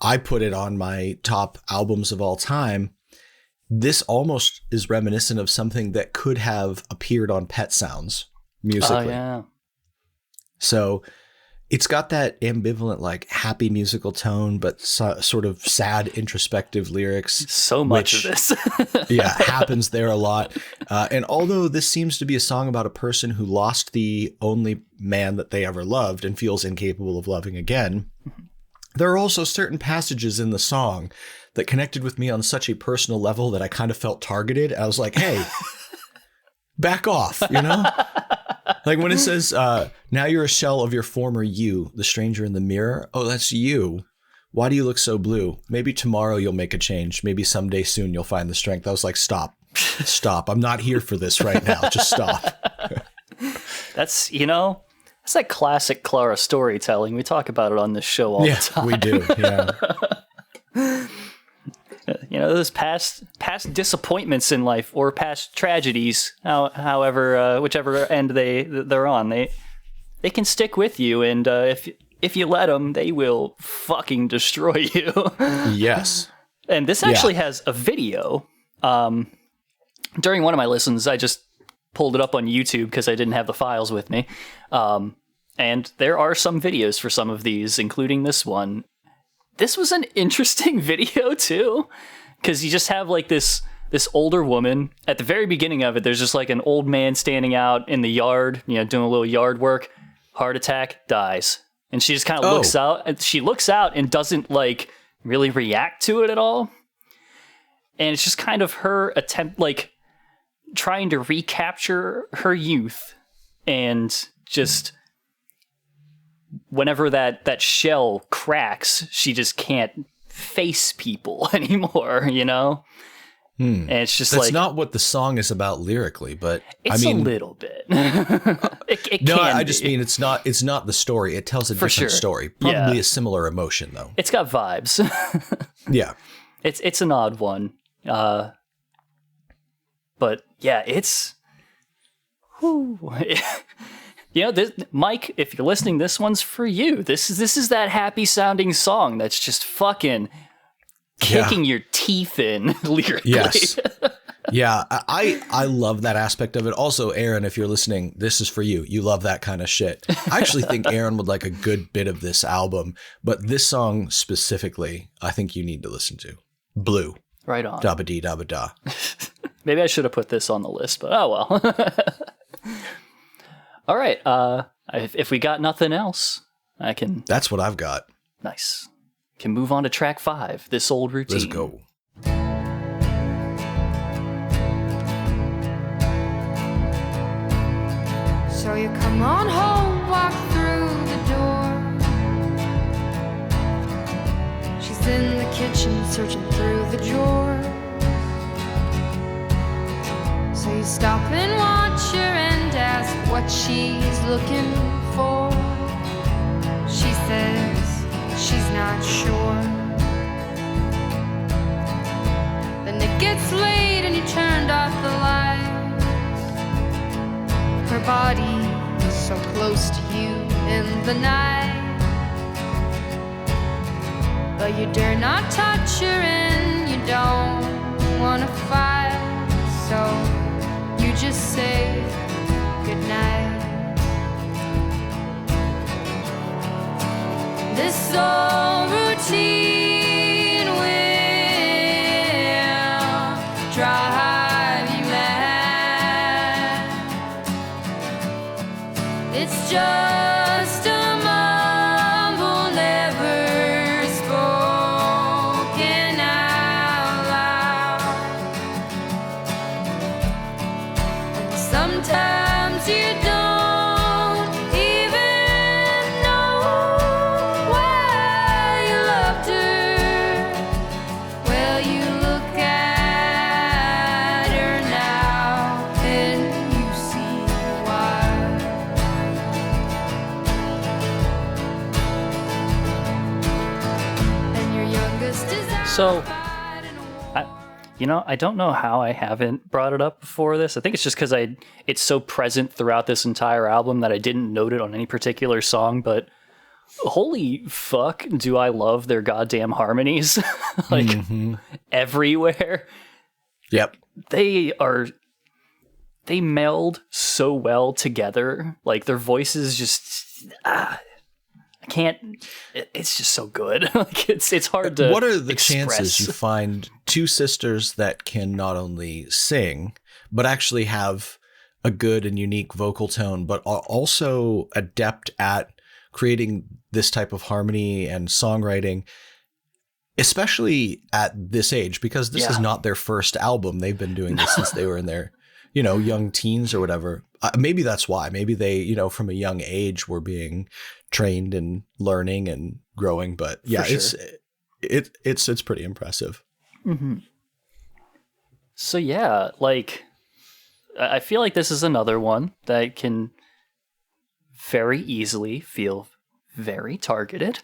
I put it on my top albums of all time. This almost is reminiscent of something that could have appeared on Pet Sounds musically. Oh, yeah. So it's got that ambivalent, like happy musical tone, but sort of sad, introspective lyrics. So much of this. Happens there a lot. And although this seems to be a song about a person who lost the only man that they ever loved and feels incapable of loving again, there are also certain passages in the song that connected with me on such a personal level that I kind of felt targeted. I was like, hey, back off, you know? Like when it says, now you're a shell of your former you, the stranger in the mirror. Oh, that's you. Why do you look so blue? Maybe tomorrow you'll make a change. Maybe someday soon you'll find the strength. I was like, stop. I'm not here for this right now. Just stop. That's that classic Clara storytelling. We talk about it on this show all the time. We do. Yeah. Those past disappointments in life or past tragedies, however, whichever end they're on, they can stick with you, and if you let them, they will fucking destroy you. Yes. And this actually has a video. During one of my listens, I just pulled it up on YouTube because I didn't have the files with me, and there are some videos for some of these, including this one. this was an interesting video too, because you just have like this older woman at the very beginning of it. There's just like an old man standing out in the yard, you know, doing a little yard work. Heart attack, dies, and she just kind of looks out. And she looks out and doesn't like really react to it at all. And it's just kind of her attempt, like trying to recapture her youth, and just whenever that shell cracks, she just can't face people anymore, you know? And it's just That's like... not what the song is about lyrically, but it's I mean... a little bit. it no, can I be. just mean it's not the story. It tells a different sure. story. Probably Yeah. a similar emotion, though. It's got vibes. Yeah. It's an odd one. But yeah, it's... Whew. You know, this, Mike, if you're listening, this one's for you. This is that happy sounding song that's just fucking kicking your teeth in lyrically. Yes. Yeah, I love that aspect of it. Also, Aaron, if you're listening, this is for you. You love that kind of shit. I actually think Aaron would like a good bit of this album, but this song specifically, I think you need to listen to. Blue. Right on. Dabba-dee, dabba-da. Maybe I should have put this on the list, but oh well. All right. If we got nothing else, I can... That's what I've got. Nice. Can move on to track 5, This Old Routine. Let's go. So you come on home, walk through the door. She's in the kitchen, searching through the drawers. So you stop and watch her and ask what she's looking for. She says she's not sure. Then it gets late and you turned off the lights. Her body is so close to you in the night, but you dare not touch her and you don't want to fight. So you just say goodnight. This old routine will drive you mad. It's just a mumble never spoken out loud. And sometimes you don't even know why you loved her. Well, you look at her now and you see why. And your youngest desire. So, I don't know how I haven't brought it up before this. I think it's just because it's so present throughout this entire album that I didn't note it on any particular song, but holy fuck do I love their goddamn harmonies. Like, everywhere. Yep. They meld so well together. Like, their voices just... I can't... It's just so good. Like, it's hard to What are the express. chances you find two sisters that can not only sing, but actually have a good and unique vocal tone, but are also adept at creating this type of harmony and songwriting, especially at this age, because this is not their first album. They've been doing this since they were in their, young teens or whatever. Maybe that's why. Maybe they, from a young age were being trained and learning and growing. But yeah, sure. it's pretty impressive. Mm-hmm. So yeah, like, I feel like this is another one that can very easily feel very targeted.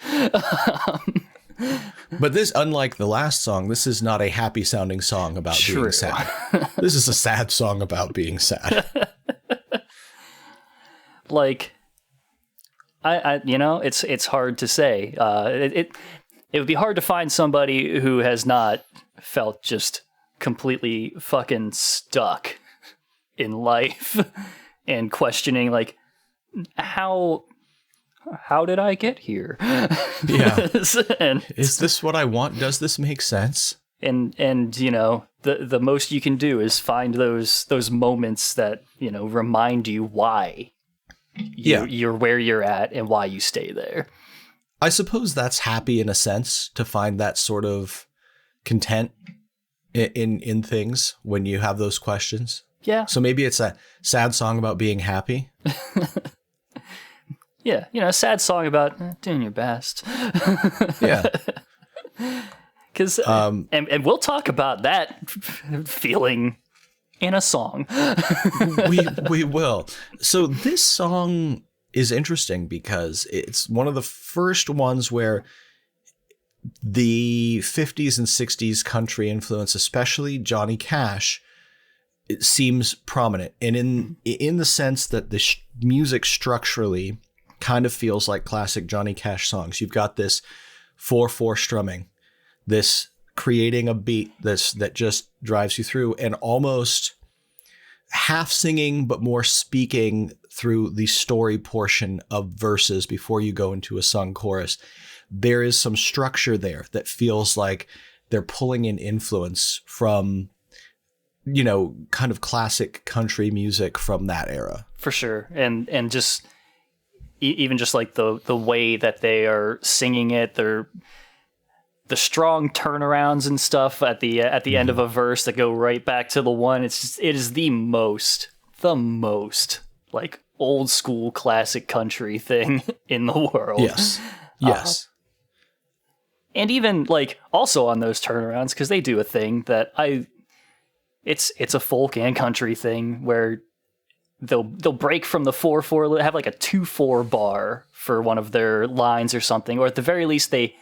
But this, unlike the last song, this is not a happy sounding song about being sad. This is a sad song about being sad. Like, it's hard to say. It would be hard to find somebody who has not felt just completely fucking stuck in life and questioning, like, how how did I get here? Yeah. and Is this what I want? Does this make sense? and you know, the most you can do is find those moments that, you know, remind you why you're where you're at and why you stay there. I suppose that's happy in a sense, to find that sort of content in things when you have those questions. Yeah. So maybe it's a sad song about being happy. Yeah, you know, a sad song about doing your best. Yeah. Because and we'll talk about that feeling in a song. we will. So this song is interesting because it's one of the first ones where the 50s and 60s country influence, especially Johnny Cash, it seems prominent. And in the sense that the music structurally kind of feels like classic Johnny Cash songs. You've got this 4/4 strumming, this creating a beat that just drives you through, and almost half singing but more speaking through the story portion of verses before you go into a sung chorus. There is some structure there that feels like they're pulling in influence from, you know, kind of classic country music from that era. For sure. And just even just like the way that they are singing it, the strong turnarounds and stuff at the end of a verse that go right back to the one. It is the most like old school classic country thing in the world. Yes. And even like also on those turnarounds, because they do a thing that it's a folk and country thing where they'll break from the 4/4, have like a 2/4 bar for one of their lines or something, or at the very least they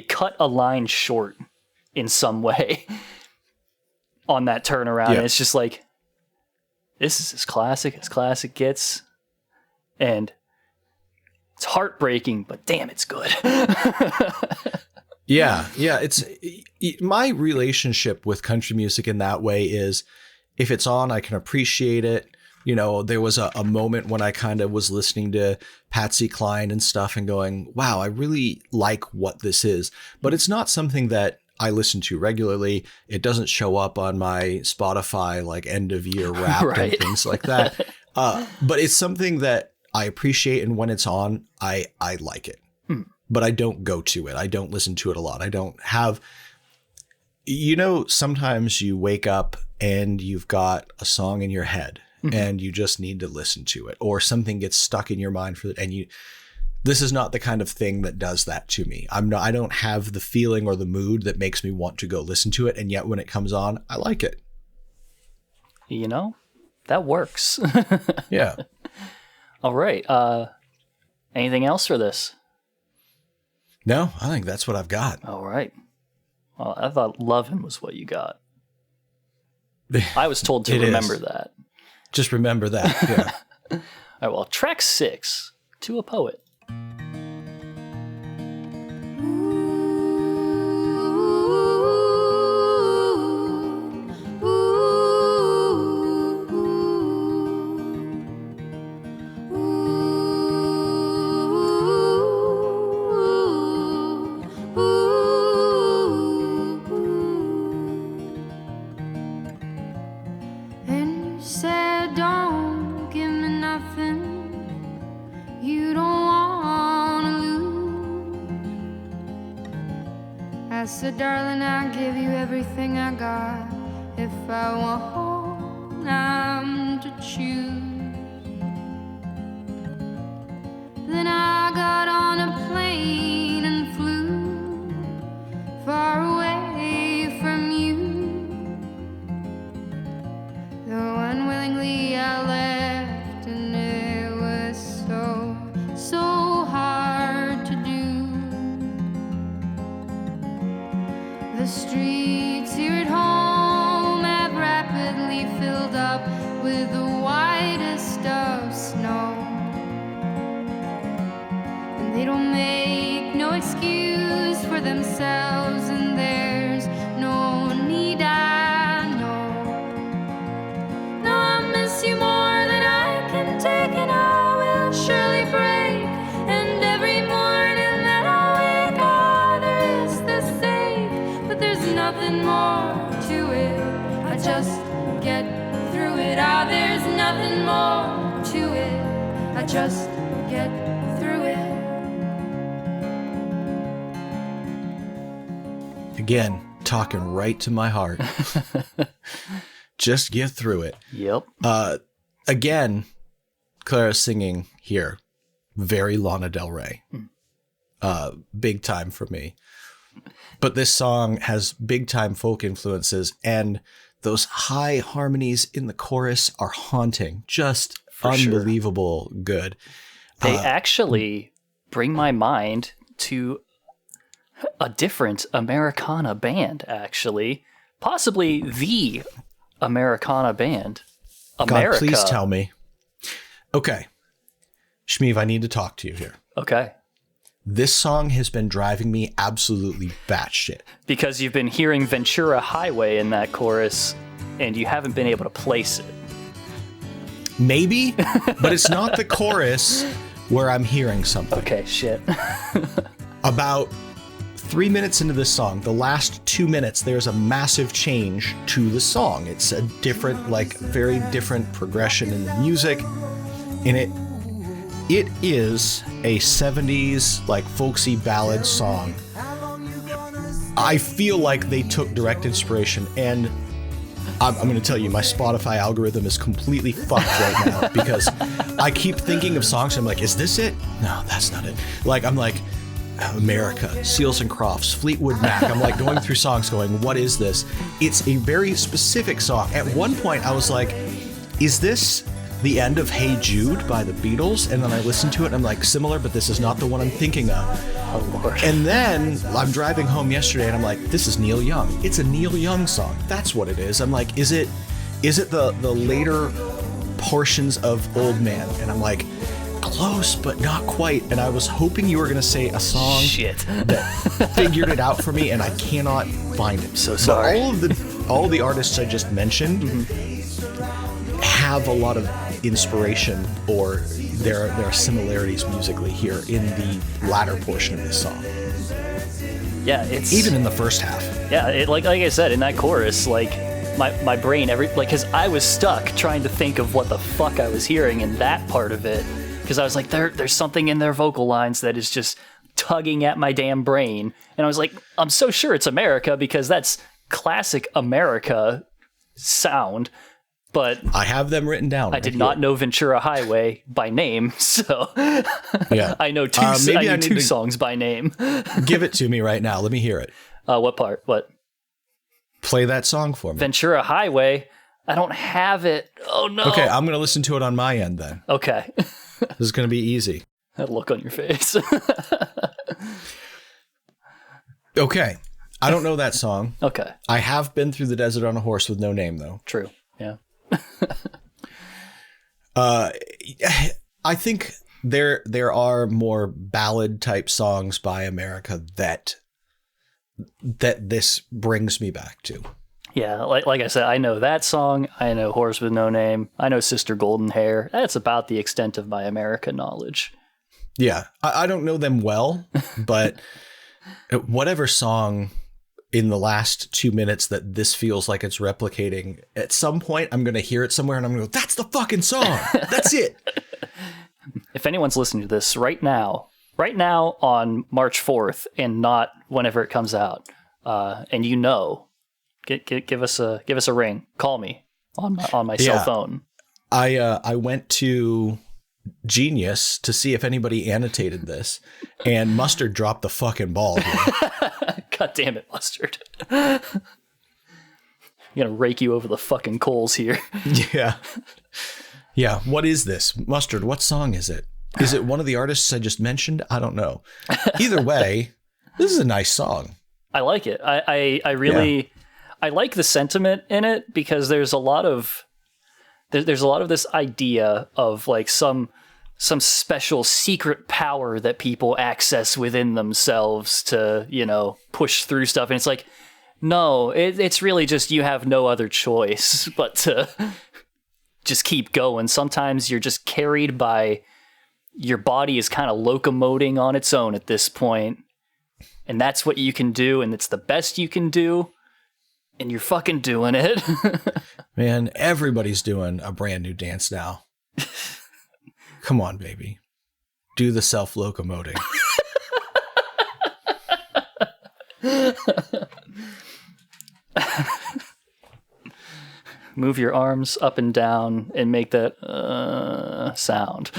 cut a line short in some way on that turnaround. Yeah. And it's just like, this is as classic gets, and it's heartbreaking, but damn, it's good. Yeah. It's my relationship with country music in that way is, if it's on, I can appreciate it. You know, there was a moment when I kind of was listening to Patsy Cline and stuff and going, wow, I really like what this is. But it's not something that I listen to regularly. It doesn't show up on my Spotify, like end of year rap Right. and things like that. But it's something that I appreciate. And when it's on, I like it. But I don't go to it. I don't listen to it a lot. I don't have, you know, sometimes you wake up and you've got a song in your head. And you just need to listen to it, or something gets stuck in your mind this is not the kind of thing that does that to me. I don't have the feeling or the mood that makes me want to go listen to it. And yet when it comes on, I like it. You know, that works. Yeah. All right. Anything else for this? No, I think that's what I've got. All right. Well, I thought lovin' was what you got. I was told to It remember is. that. Just remember that. Yeah. All right, well, track 6, To a Poet. And you said, don't give me nothing you don't wanna lose. I said, darling, I'll give you everything I got if I want I'm to choose. Then I got on a plane and flew far away from you. Though unwillingly I left, and it was so hard to do. The streets here at home have rapidly filled up with the whitest of snow, and they don't make no excuse for themselves, and there's no need, I know. Now I miss you more than I can take, and I will surely break, and every nothing more to it. I just get through it. Again, talking right to my heart. Just get through it. Yep. Again, Clara's singing here. Very Lana Del Rey. Big time for me. But this song has big time folk influences, and those high harmonies in the chorus are haunting. Just unbelievable good. They actually bring my mind to a different Americana band, actually. Possibly the Americana band. America. God, please tell me. Okay. Shmeev, I need to talk to you here. Okay. This song has been driving me absolutely batshit. Because you've been hearing Ventura Highway in that chorus, and you haven't been able to place it. Maybe, but it's not the chorus where I'm hearing something. Okay, shit. About 3 minutes into this song, the last 2 minutes, there's a massive change to the song. It's a different, like, very different progression in the music. And it is a 70s, like, folksy ballad song. I feel like they took direct inspiration, and I'm going to tell you, my Spotify algorithm is completely fucked right now because I keep thinking of songs and I'm like, is this it? No, that's not it. Like, I'm like, America, Seals and Crofts, Fleetwood Mac. I'm like going through songs going, what is this? It's a very specific song. At one point I was like, is this the end of Hey Jude by the Beatles? And then I listened to it and I'm like, similar, but this is not the one I'm thinking of. Oh, Lord. And then I'm driving home yesterday and I'm like, this is Neil Young. It's a Neil Young song. That's what it is. I'm like, is it the later portions of Old Man? And I'm like, close, but not quite. And I was hoping you were going to say a song that figured it out for me, and I cannot find it. So sorry. But all the artists I just mentioned have a lot of inspiration, or there are similarities musically here in the latter portion of this song. Yeah, it's even in the first half. Yeah, like I said, in that chorus, like my brain, because I was stuck trying to think of what the fuck I was hearing in that part of it, because I was like, there's something in their vocal lines that is just tugging at my damn brain, and I was like, I'm so sure it's America because that's classic America sound. But I have them written down. I did not know Ventura Highway by name, so yeah. I know two songs by name. Give it to me right now. Let me hear it. What part? What? Play that song for me. Ventura Highway. I don't have it. Oh, no. Okay, I'm going to listen to it on my end then. Okay. This is going to be easy. That look on your face. Okay. I don't know that song. Okay. I have been through the desert on a horse with no name, though. True. Yeah. I think there are more ballad type songs by America that this brings me back to. Yeah, like I said, I know that song. I know Horse with No Name. I know Sister Golden Hair. That's about the extent of my America knowledge. Yeah, I don't know them well, but whatever song in the last 2 minutes that this feels like it's replicating, at some point I'm going to hear it somewhere and I'm going to go, that's the fucking song. That's it. If anyone's listening to this right now on March 4th and not whenever it comes out, and give us a ring. Call me on my cell phone. I went to Genius to see if anybody annotated this, and Mustard dropped the fucking ball here. God damn it, Mustard. I'm gonna rake you over the fucking coals here. Yeah. What is this? Mustard, what song is it? Is it one of the artists I just mentioned? I don't know. Either way, this is a nice song. I like it. I really I like the sentiment in it, because there's a lot of this idea of like some special secret power that people access within themselves to, push through stuff. And it's like, no, it's really just you have no other choice but to just keep going. Sometimes you're just carried by your body is kind of locomoting on its own at this point. And that's what you can do. And it's the best you can do. And you're fucking doing it. Man, everybody's doing a brand new dance now. Come on, baby. Do the self-locomoting. Move your arms up and down and make that sound.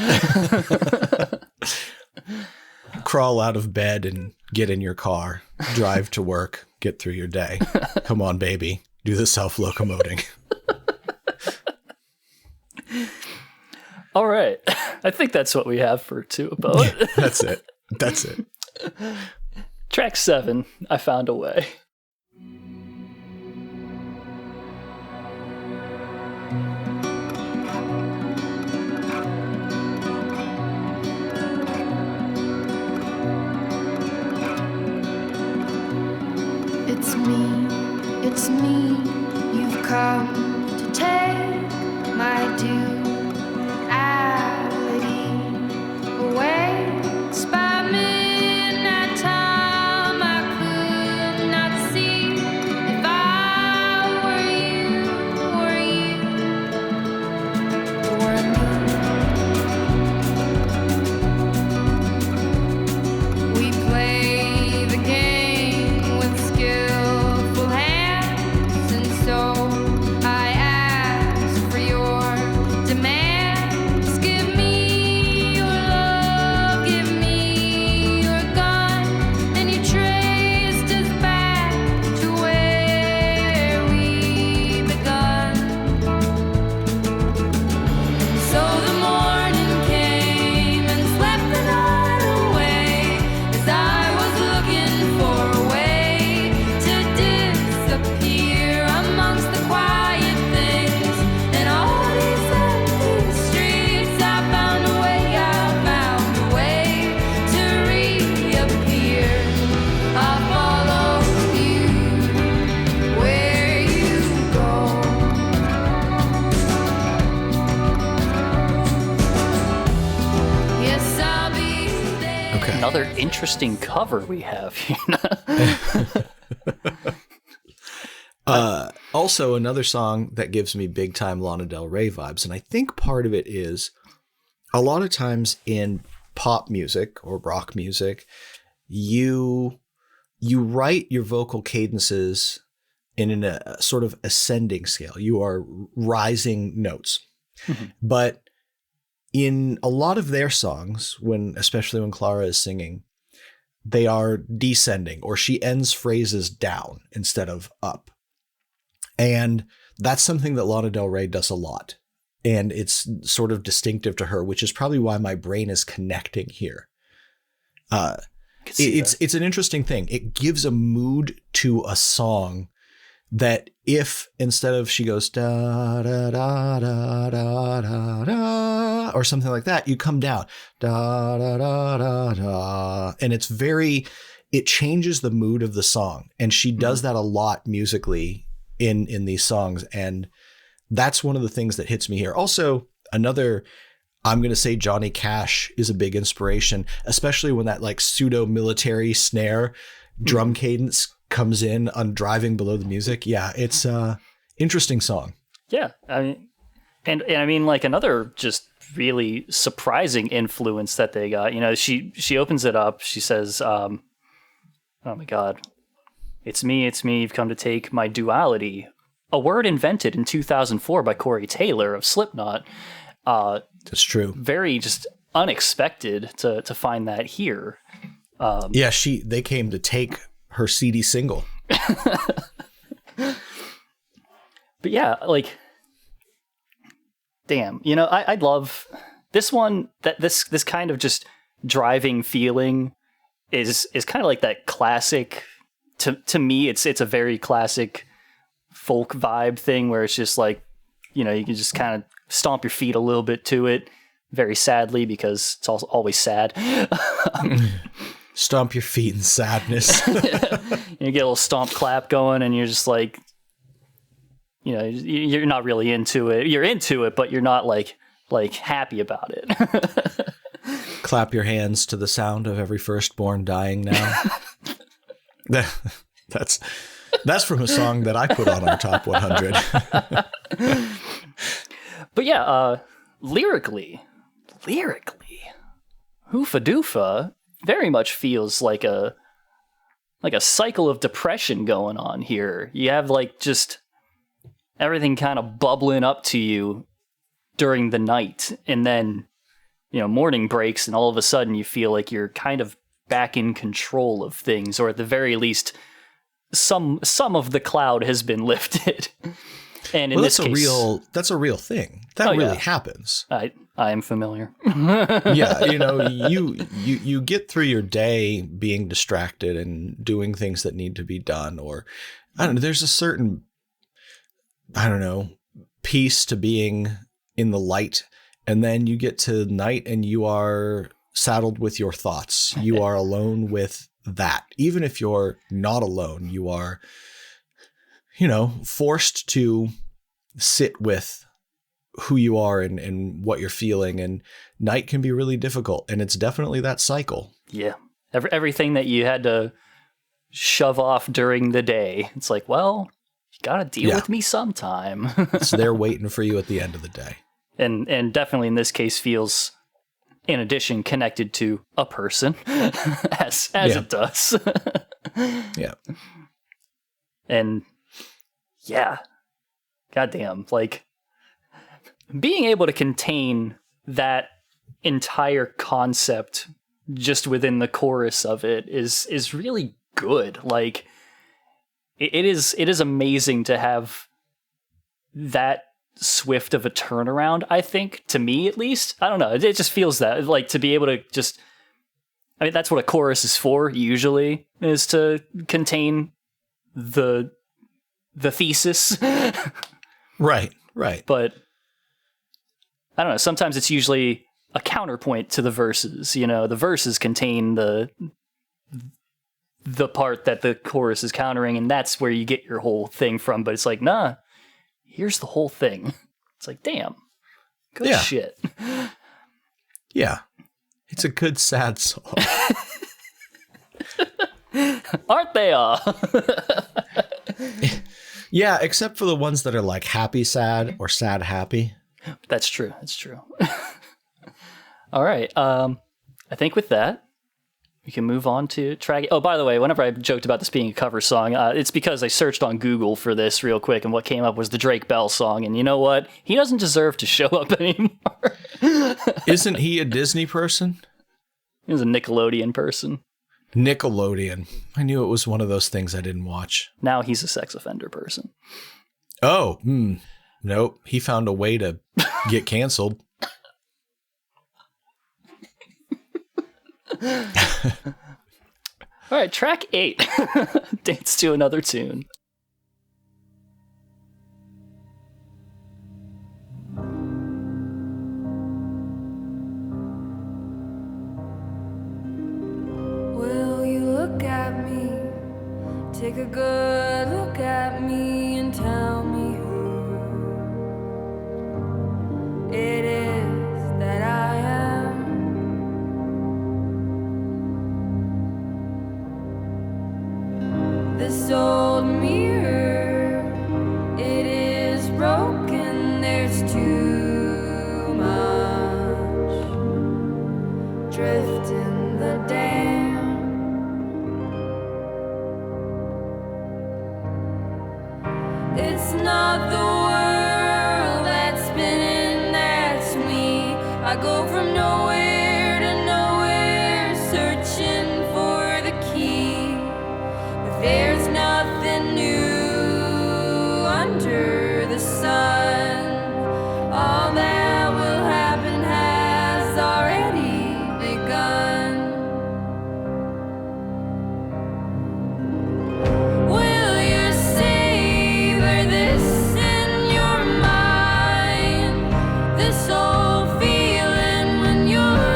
Crawl out of bed and get in your car. Drive to work. Get through your day. Come on, baby. Do the self-locomoting. All right. I think that's what we have for To a Poet. Yeah, that's it. That's it. Track 7, I Found a Way. It's me, you've come to take my duality away. It's by midnight time I could not see if I were you or you or me. We play the game with skillful hands, and so I ask for your demands. Give me your love, give me your gun, and you traced us back to where we begun. So the morning came and swept the night away, as I was looking for a way to disappear amongst the quiet things and all these empty streets. I found a way to reappear. I follow you where you go. Yes, I'll be there. Okay. Another interesting cover we have here. Also, another song that gives me big time Lana Del Rey vibes. And I think part of it is a lot of times in pop music or rock music, you write your vocal cadences in a sort of ascending scale. You are rising notes. But in a lot of their songs, especially when Clara is singing, they are descending, or she ends phrases down instead of up. And that's something that Lana Del Rey does a lot. And it's sort of distinctive to her, which is probably why my brain is connecting here. It's an interesting thing. It gives a mood to a song that if instead of she goes da da da da da da da or something like that, you come down da da da da da, and it changes the mood of the song. And she does that a lot musically in these songs, and that's one of the things that hits me here. Also, another, I'm going to say Johnny Cash is a big inspiration, especially when that like pseudo military snare drum cadence comes in on Driving Below the Music. Yeah, it's a interesting song. Yeah, I mean, and I mean, like, another just really surprising influence that they got. You know, she opens it up. She says, "Oh my God, it's me. You've come to take my duality." A word invented in 2004 by Corey Taylor of Slipknot. That's true. Very just unexpected to find that here. Yeah, they came to take her CD single. But yeah, like, damn, you know, I'd love this one. That this kind of just driving feeling is kind of like that classic. To me, it's a very classic folk vibe thing where it's just like, you know, you can just kind of stomp your feet a little bit to it, very sadly, because it's always sad. Stomp your feet in sadness. You get a little stomp clap going, and you're just like, you know, you're not really into it. You're into it, but you're not like happy about it. Clap your hands to the sound of every firstborn dying now. That's That's from a song that I put on our top 100. But yeah, lyrically, Hoofa Doofa very much feels like a cycle of depression going on here. You have like just everything kind of bubbling up to you during the night, and then morning breaks, and all of a sudden you feel like you're kind of back in control of things, or at the very least, some of the cloud has been lifted. And in this case, that's a real thing. That really happens. I am familiar. Yeah, you get through your day being distracted and doing things that need to be done, or I don't know. There's a certain, peace to being in the light, and then you get to night and you are saddled with your thoughts. You are alone with that. Even if you're not alone, you are, forced to sit with who you are and what you're feeling. And night can be really difficult. And it's definitely that cycle. Yeah. Everything that you had to shove off during the day. It's like, well, you got to deal with me sometime. It's there waiting for you at the end of the day. And definitely in this case feels, in addition, connected to a person, as it does. Yeah. And yeah, goddamn, like being able to contain that entire concept just within the chorus of it is really good. Like it is amazing to have that swift of a turnaround, I think, to me at least. I don't know, it just feels that, like, to be able to just, I mean, that's what a chorus is for usually, is to contain the thesis. Right. But I don't know, sometimes it's usually a counterpoint to the verses. The verses contain the part that the chorus is countering, and that's where you get your whole thing from. But it's like, nah, here's the whole thing. It's like, damn, good shit. Yeah. It's a good sad song. Aren't they all? Yeah, except for the ones that are like happy sad or sad happy. That's true. All right. I think with that, we can move on to track. Oh, by the way, whenever I joked about this being a cover song, it's because I searched on Google for this real quick, and what came up was the Drake Bell song. And you know what? He doesn't deserve to show up anymore. Isn't he a Disney person? He was a Nickelodeon person. Nickelodeon. I knew it was one of those things I didn't watch. Now he's a sex offender person. Oh, nope. He found a way to get canceled. All right, track 8. Dance to Another Tune. Will you look at me? Take a good look at me and tell me who it is that I am. This old mirror, it is broken. There's too much drift in the dam. It's not the world that's spinning, that's me. I go from nowhere to nowhere, searching for the key. But there's nothing new under the sun. All that will happen has already begun. Will you savor this in your mind? This old feeling when you're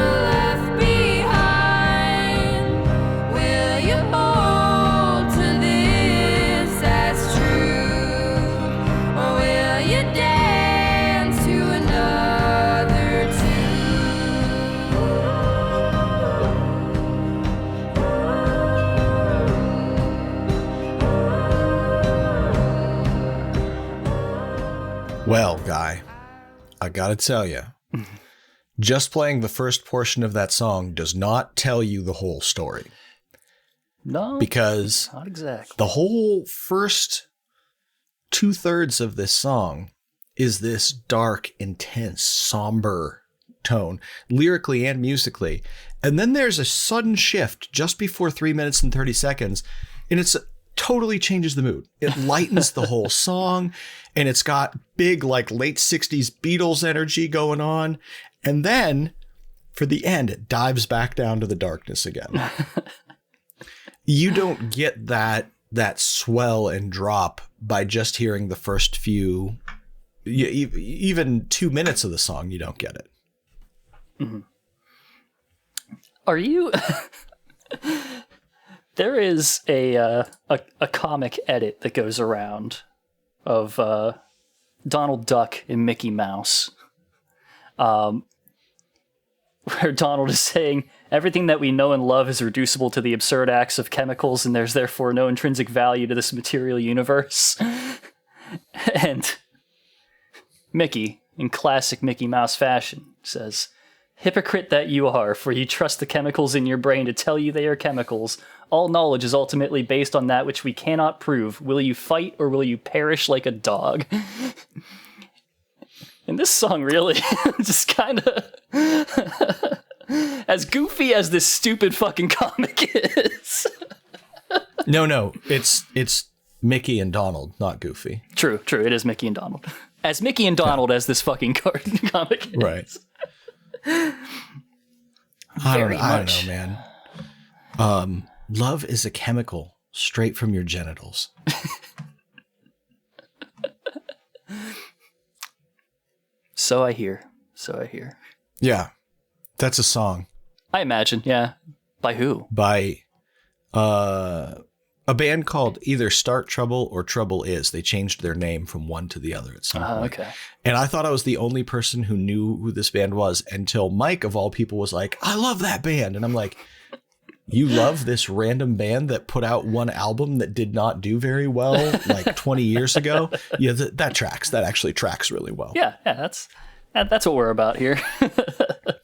I gotta tell you, just playing the first portion of that song does not tell you the whole story. No, Because not exactly. the whole first 2/3 of this song is this dark, intense, somber tone, lyrically and musically. And then there's a sudden shift just before 3 minutes and 30 seconds, and it's totally changes the mood. It lightens the whole song, and it's got big, like, late 60s Beatles energy going on. And then for the end, it dives back down to the darkness again. You don't get that swell and drop by just hearing the first few, even 2 minutes of the song. You don't get it. Mm-hmm. Are you? There is a comic edit that goes around of Donald Duck and Mickey Mouse, where Donald is saying everything that we know and love is reducible to the absurd acts of chemicals, and there's therefore no intrinsic value to this material universe. And Mickey, in classic Mickey Mouse fashion, says, "Hypocrite that you are, for you trust the chemicals in your brain to tell you they are chemicals. All knowledge is ultimately based on that which we cannot prove. Will you fight or will you perish like a dog?" And this song really just kind of, as goofy as this stupid fucking comic is. No, it's Mickey and Donald, not Goofy. True, it is Mickey and Donald. As Mickey and Donald as this fucking comic is. Right. I don't know, man. Love is a chemical straight from your genitals. So I hear. Yeah. That's a song I imagine, yeah. By who? by a band called either Start Trouble or Trouble Is. They changed their name from one to the other at some point. Okay. And I thought I was the only person who knew who this band was until Mike, of all people, was like, "I love that band." And I'm like, "You love this random band that put out one album that did not do very well like 20 years ago?" Yeah, that tracks. That actually tracks really well. Yeah, that's what we're about here.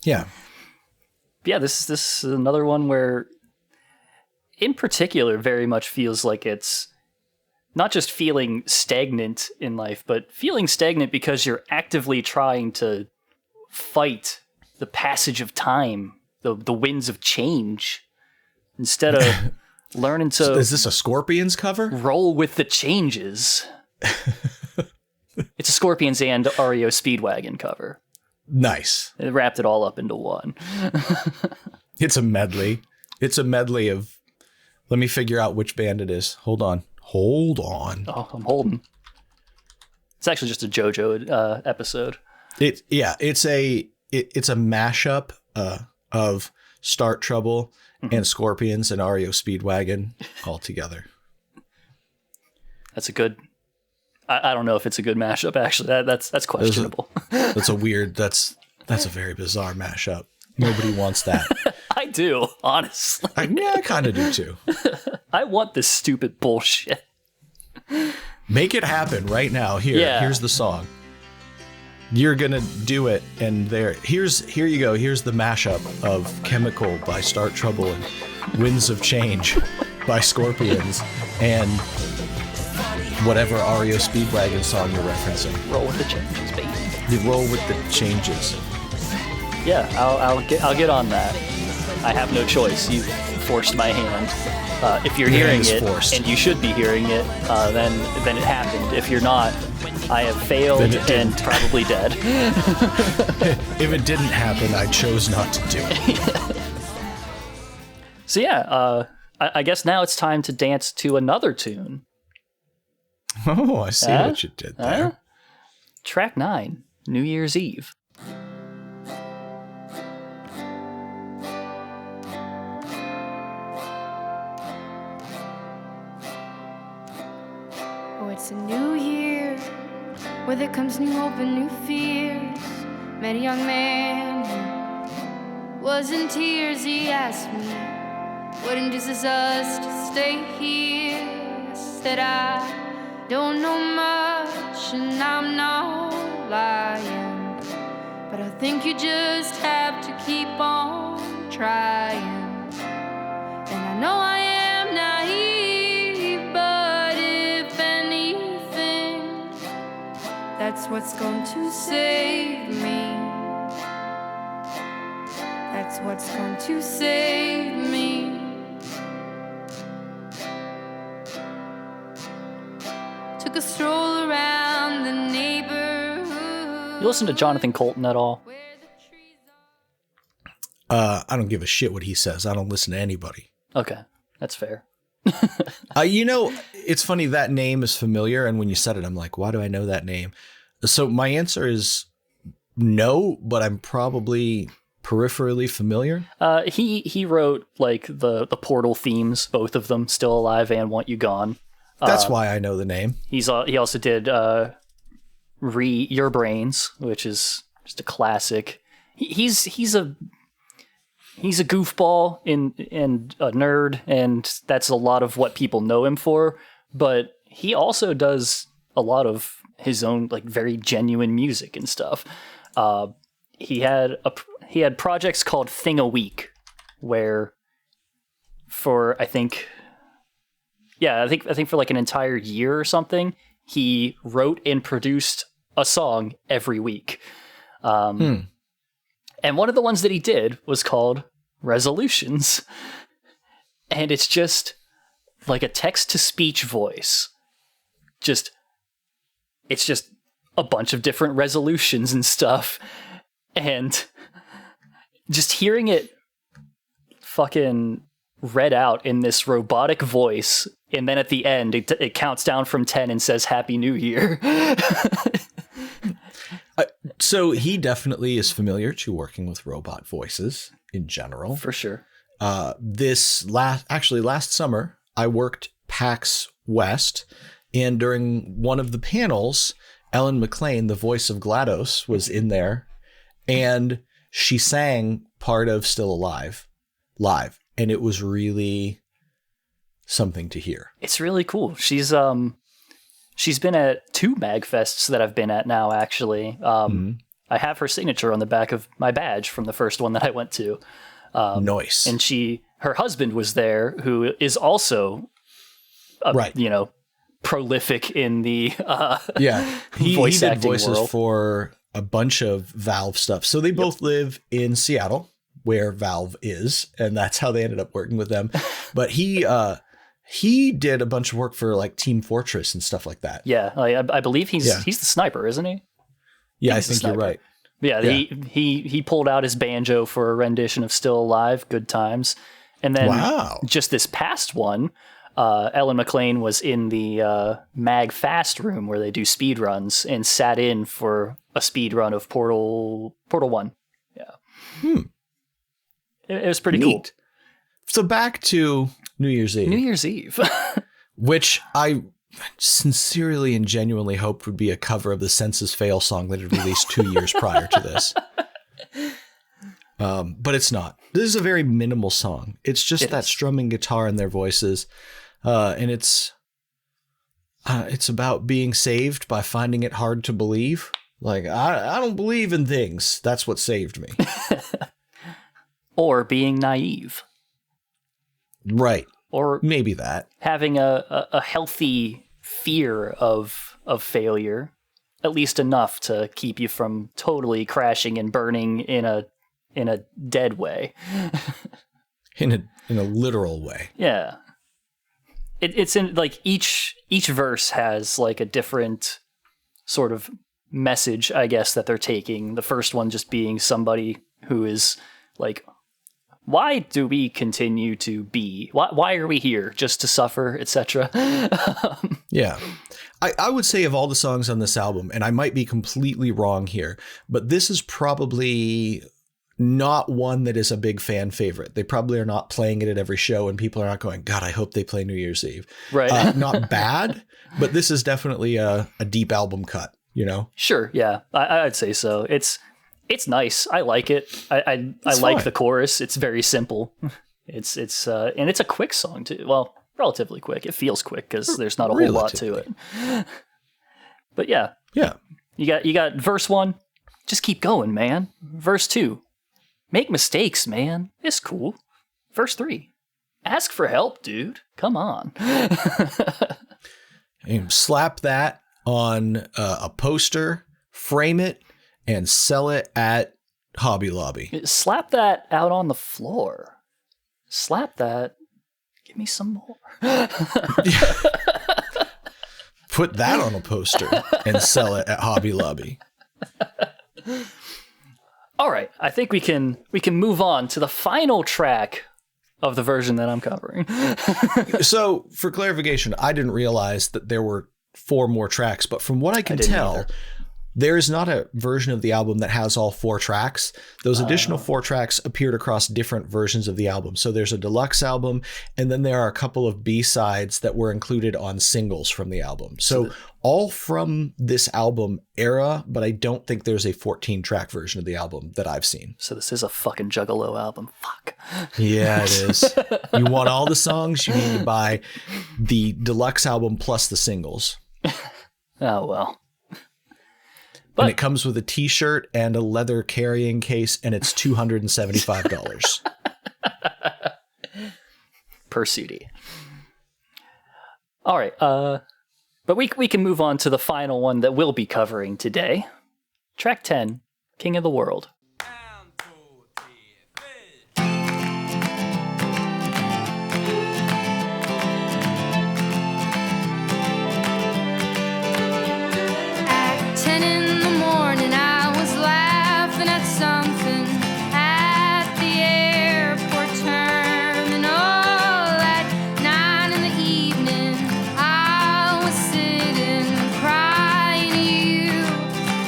Yeah. Yeah, this is another one where, in particular, very much feels like it's not just feeling stagnant in life, but feeling stagnant because you're actively trying to fight the passage of time, the winds of change, instead of learning to... Is this a Scorpions cover? Roll with the changes. It's a Scorpions and REO Speedwagon cover. Nice. It wrapped it all up into one. It's a medley. It's a medley of... Let me figure out which band it is. Hold on. Oh, I'm holding. It's actually just a JoJo episode. It's a mashup of Start Trouble and Scorpions and REO Speedwagon all together. That's a good... I don't know if it's a good mashup, actually. That's questionable. That's a very bizarre mashup. Nobody wants that. I do, honestly. I kind of do too. I want this stupid bullshit. Make it happen right now. Here's the song. You're gonna do it, and here you go. Here's the mashup of Chemical by Start Trouble and Winds of Change by Scorpions and whatever REO Speedwagon song you're referencing. Roll with the changes, baby. You roll with the changes. Yeah, I'll get on that. I have no choice. You forced my hand. If you're hearing it, forced. and you should be hearing it, then it happened. If you're not, I have failed and probably dead. If it didn't happen, I chose not to do it. So yeah, I guess now it's time to dance to another tune. Oh, I see what you did there. Track 9, New Year's Eve. Oh, it's a new year, where there comes new hope and new fears. Met a young man who was in tears. He asked me, what induces us to stay here? I said, I don't know much, and I'm not lying. but I think you just have to keep on trying. And I know I am naive, but if anything, that's what's going to save me. That's what's going to save me. Took a stroll around the neighborhood. You listen to Jonathan Colton at all? I don't give a shit what he says. I don't listen to anybody. Okay, that's fair. It's funny, that name is familiar, and when you said it, I'm like, why do I know that name? So my answer is no, but I'm probably peripherally familiar. He wrote like the Portal themes, both of them, Still Alive and Want You Gone. That's why I know the name. He also did Your Brains, which is just a classic. He's a goofball and a nerd, and that's a lot of what people know him for. But he also does a lot of his own like very genuine music and stuff. He had projects called Thing a Week, where for I think for like an entire year or something, he wrote and produced a song every week. And one of the ones that he did was called Resolutions. And it's just like a text-to-speech voice. It's just a bunch of different resolutions and stuff. And just hearing it fucking read out in this robotic voice, and then at the end, it counts down from 10 and says Happy New Year. So he definitely is familiar to working with robot voices in general. For sure. Last summer, I worked PAX West, and during one of the panels, Ellen McLean, the voice of GLaDOS, was in there, and she sang part of Still Alive live, and it was really something to hear. It's really cool. She's been at 2 MagFests that I've been at now, actually. I have her signature on the back of my badge from the first one that I went to. Nice. And her husband was there, who is also, prolific in the he voice did acting voices world. for a bunch of Valve stuff. So they both live in Seattle, where Valve is, and that's how they ended up working with them. But he did a bunch of work for like Team Fortress and stuff like that. Yeah, I believe he's the sniper, isn't he? Yeah, I think you're right. Yeah, he pulled out his banjo for a rendition of Still Alive, Good Times. And then just this past one, Ellen McLean was in the Mag Fast room where they do speed runs and sat in for a speed run of Portal 1. Yeah. It was pretty cool. So back to New Year's Eve. Which I sincerely and genuinely hoped would be a cover of the Census Fail song that had released 2 years prior to this. But it's not. This is a very minimal song. It's just that strumming guitar in their voices. And it's about being saved by finding it hard to believe. Like, I don't believe in things. That's what saved me. Or being naive. Right. Or maybe that. Having a healthy fear of failure, at least enough to keep you from totally crashing and burning in a dead way. in a literal way. Yeah. It's in like each verse has like a different sort of message, I guess, that they're taking. The first one just being somebody who is like, why do we continue to be? Why are we here? Just to suffer, etc. Yeah. I would say of all the songs on this album, and I might be completely wrong here, but this is probably not one that is a big fan favorite. They probably are not playing it at every show, and people are not going, God, I hope they play New Year's Eve. Right. Not bad, but this is definitely a deep album cut, you know? Sure. Yeah, I'd say so. It's nice. I like it. I like the chorus. It's very simple. It's and it's a quick song too. Well, relatively quick. It feels quick because there's not a whole lot to it. But yeah. You got verse 1. Just keep going, man. Verse 2. Make mistakes, man. It's cool. Verse 3. Ask for help, dude. Come on. And slap that on a poster, frame it, and sell it at Hobby Lobby. Slap that out on the floor. Slap that. Give me some more. Put that on a poster and sell it at Hobby Lobby. All right, I think we can move on to the final track of the version that I'm covering. So, for clarification, I didn't realize that there were 4 more tracks, but from what I can tell, either. there is not a version of the album that has all 4 tracks. Those additional 4 tracks appeared across different versions of the album. So there's a deluxe album, and then there are a couple of B-sides that were included on singles from the album. So all from this album era, but I don't think there's a 14-track version of the album that I've seen. So this is a fucking Juggalo album. Fuck. Yeah, it is. You want all the songs, you need to buy the deluxe album plus the singles. Oh, well. And it comes with a t-shirt and a leather carrying case, and it's $275. Per CD. All right. But we can move on to the final one that we'll be covering today. Track 10, King of the World. At 10 in the morning, I was laughing at something at the airport terminal. At 9 in the evening, I was sitting crying to you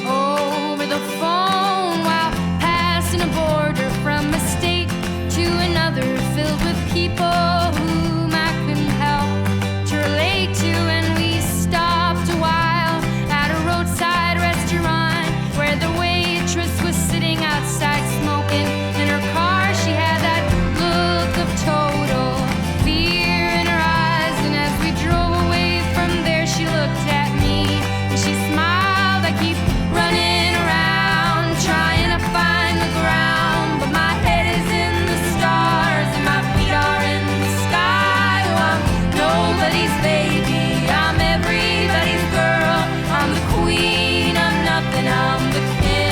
over the phone while passing a border from a state to another filled with people whom I couldn't help to relate to. And we stopped a while at a roadside restaurant where the waitress was sitting outside smoking. In her car, she had that look of total fear in her eyes. And as we drove away from there, she looked at me and she smiled. I keep running around trying to find the ground, but my head is in the stars and my feet are in the sky. Oh, I'm nobody's baby, I'm everybody's girl. I'm the queen of nothing, I'm the king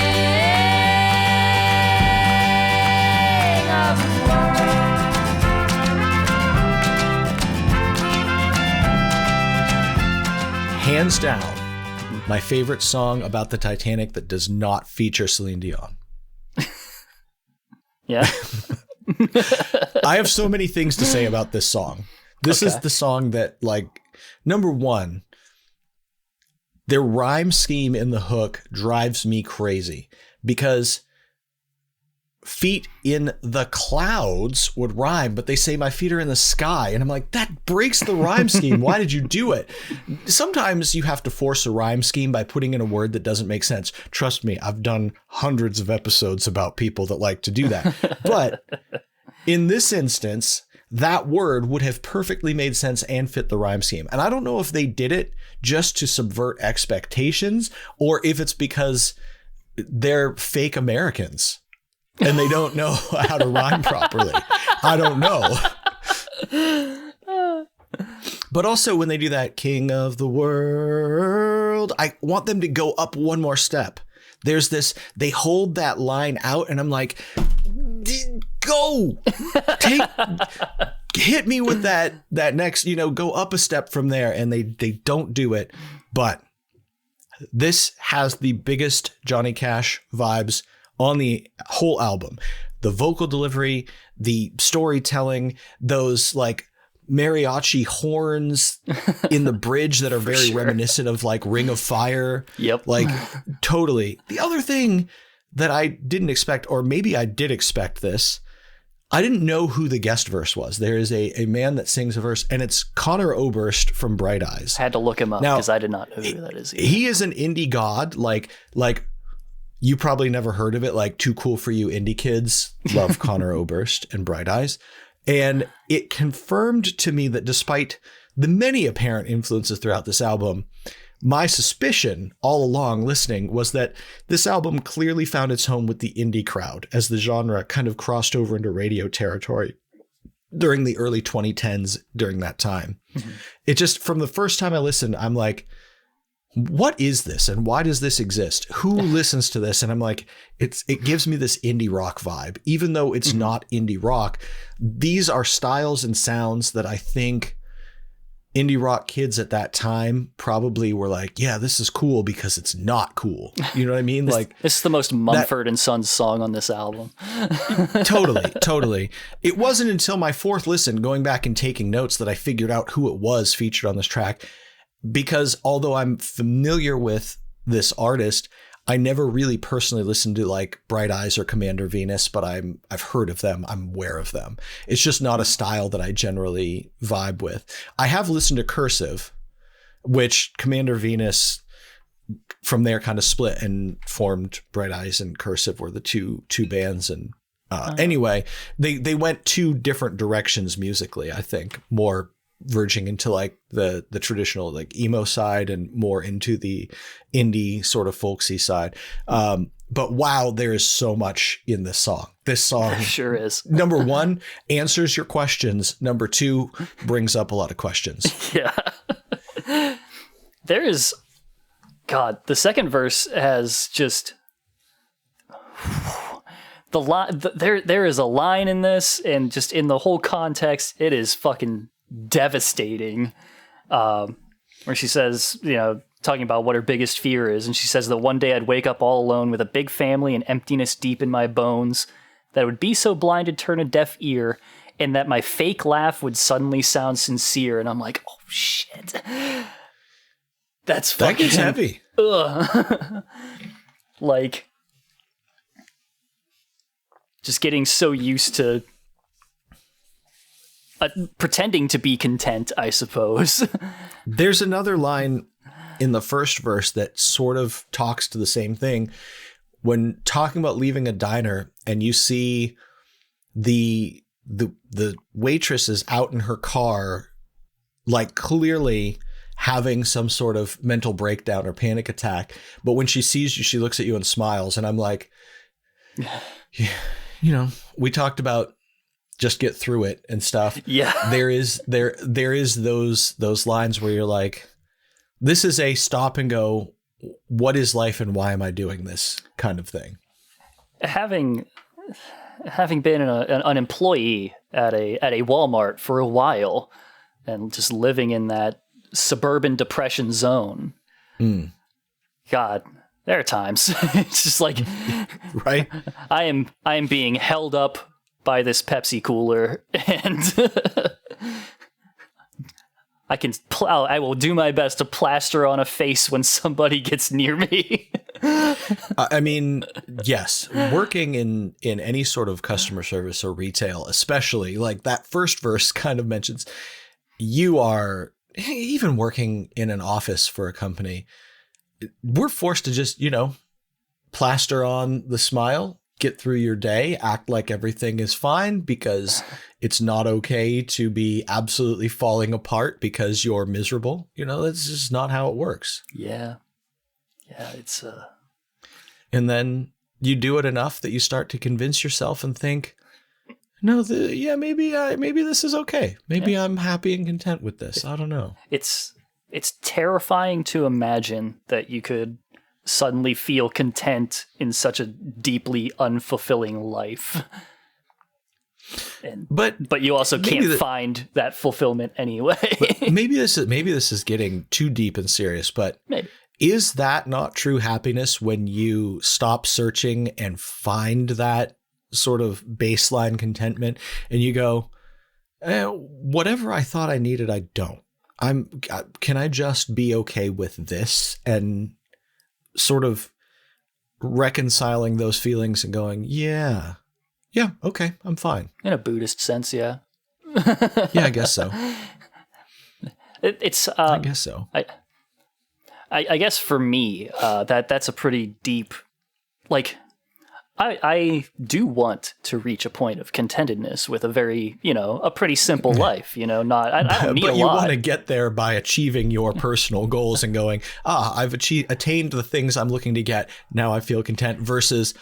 of the world. Hands down, my favorite song about the Titanic that does not feature Celine Dion. Yeah? I have so many things to say about this song. This is the song that, like, number one, their rhyme scheme in the hook drives me crazy because feet in the clouds would rhyme, but they say my feet are in the sky. And I'm like, that breaks the rhyme scheme. Why did you do it? Sometimes you have to force a rhyme scheme by putting in a word that doesn't make sense. Trust me, I've done hundreds of episodes about people that like to do that. But in this instance, that word would have perfectly made sense and fit the rhyme scheme. And I don't know if they did it just to subvert expectations or if it's because they're fake Americans and they don't know how to rhyme properly. I don't know. But also when they do that King of the World, I want them to go up one more step. There's this, they hold that line out and I'm like, go, hit me with that next, go up a step from there. And they don't do it. But this has the biggest Johnny Cash vibes on the whole album. The vocal delivery, the storytelling, those like mariachi horns in the bridge that are very reminiscent of like Ring of Fire. Yep. Like totally. The other thing that I didn't expect, or maybe I did expect this, I didn't know who the guest verse was. There is a man that sings a verse, and it's Connor Oberst from Bright Eyes. Had to look him up because I did not know who that is either. He is an indie god, like you probably never heard of it, like Too Cool for You indie kids love Connor Oberst and Bright Eyes. And it confirmed to me that despite the many apparent influences throughout this album, my suspicion all along listening was that this album clearly found its home with the indie crowd as the genre kind of crossed over into radio territory during the early 2010s during that time. Mm-hmm. It just, from the first time I listened, I'm like, what is this? And why does this exist? Who listens to this? And I'm like, it gives me this indie rock vibe, even though it's not indie rock. These are styles and sounds that I think indie rock kids at that time probably were like, yeah, this is cool because it's not cool. You know what I mean? Like, this is the most Mumford and Sons song on this album. Totally. It wasn't until my fourth listen, going back and taking notes, that I figured out who it was featured on this track. Because although I'm familiar with this artist, I never really personally listened to like Bright Eyes or Commander Venus, but I've heard of them. I'm aware of them. It's just not a style that I generally vibe with. I have listened to Cursive, which Commander Venus from there kind of split and formed Bright Eyes, and Cursive were the two bands. And anyway, they went two different directions musically, I think, more verging into like the traditional like emo side and more into the indie sort of folksy side. But wow, there is so much in this song. This song sure is. Number one, answers your questions. Number two, brings up a lot of questions. Yeah. There is, God, the second verse has just the line. There is a line in this, and just in the whole context, it is fucking devastating. Where she says, talking about what her biggest fear is, and she says that one day I'd wake up all alone with a big family and emptiness deep in my bones, that I would be so blind to turn a deaf ear, and that my fake laugh would suddenly sound sincere. And I'm like, oh shit, that's fucking that gets heavy. Ugh. Like, just getting so used to pretending to be content, I suppose. There's another line in the first verse that sort of talks to the same thing. When talking about leaving a diner and you see the waitress is out in her car, like clearly having some sort of mental breakdown or panic attack. But when she sees you, she looks at you and smiles. And I'm like, yeah, we talked about just get through it and stuff. Yeah. There is those lines where you're like, this is a stop and go, what is life and why am I doing this kind of thing? Having been an employee at a Walmart for a while and just living in that suburban depression zone. God, there are times it's just like, right. I am being held up by this Pepsi cooler, and I will do my best to plaster on a face when somebody gets near me. I mean, yes, working in any sort of customer service or retail, especially, like that first verse kind of mentions, you are even working in an office for a company. We're forced to just, plaster on the smile, get through your day, act like everything is fine, because it's not okay to be absolutely falling apart because you're miserable. That's just not how it works. Yeah. Yeah. It's, and then you do it enough that you start to convince yourself and think, no, maybe this is okay. Maybe I'm happy and content with this. I don't know. It's terrifying to imagine that you could suddenly feel content in such a deeply unfulfilling life. But you also can't find that fulfillment anyway. maybe this is getting too deep and serious, but maybe. Is that not true happiness when you stop searching and find that sort of baseline contentment and you go, whatever I thought I needed, I don't. Can I just be okay with this? And sort of reconciling those feelings and going, yeah, okay, I'm fine. In a Buddhist sense, yeah. Yeah, I guess so. I guess so. I guess for me, that's a pretty deep, like, I do want to reach a point of contentedness with a very, a pretty simple life, not, I don't need a lot. But you want to get there by achieving your personal goals and going, I've attained the things I'm looking to get. Now I feel content versus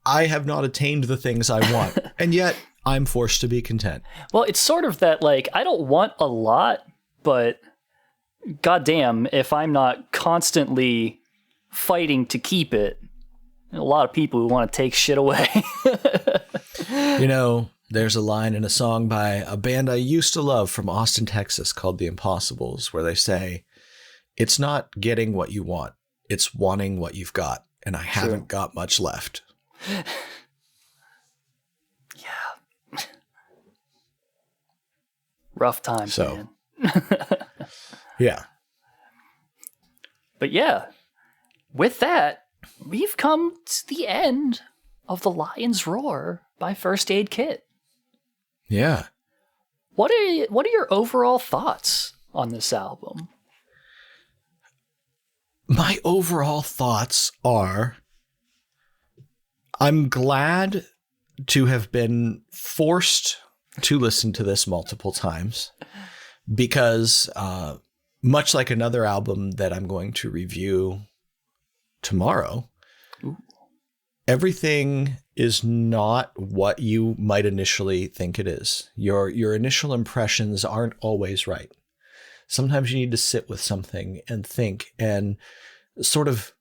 I have not attained the things I want. And yet I'm forced to be content. Well, it's sort of that, like, I don't want a lot, but goddamn, if I'm not constantly fighting to keep it, a lot of people who want to take shit away. There's a line in a song by a band I used to love from Austin, Texas called The Impossibles, where they say, it's not getting what you want, it's wanting what you've got. And I haven't got much left. Yeah. Rough times, man. Yeah. But yeah, with that, we've come to the end of The Lion's Roar by First Aid Kit. Yeah. What are your overall thoughts on this album? My overall thoughts are, I'm glad to have been forced to listen to this multiple times because much like another album that I'm going to review tomorrow, everything is not what you might initially think it is. Your initial impressions aren't always right. Sometimes you need to sit with something and think and sort of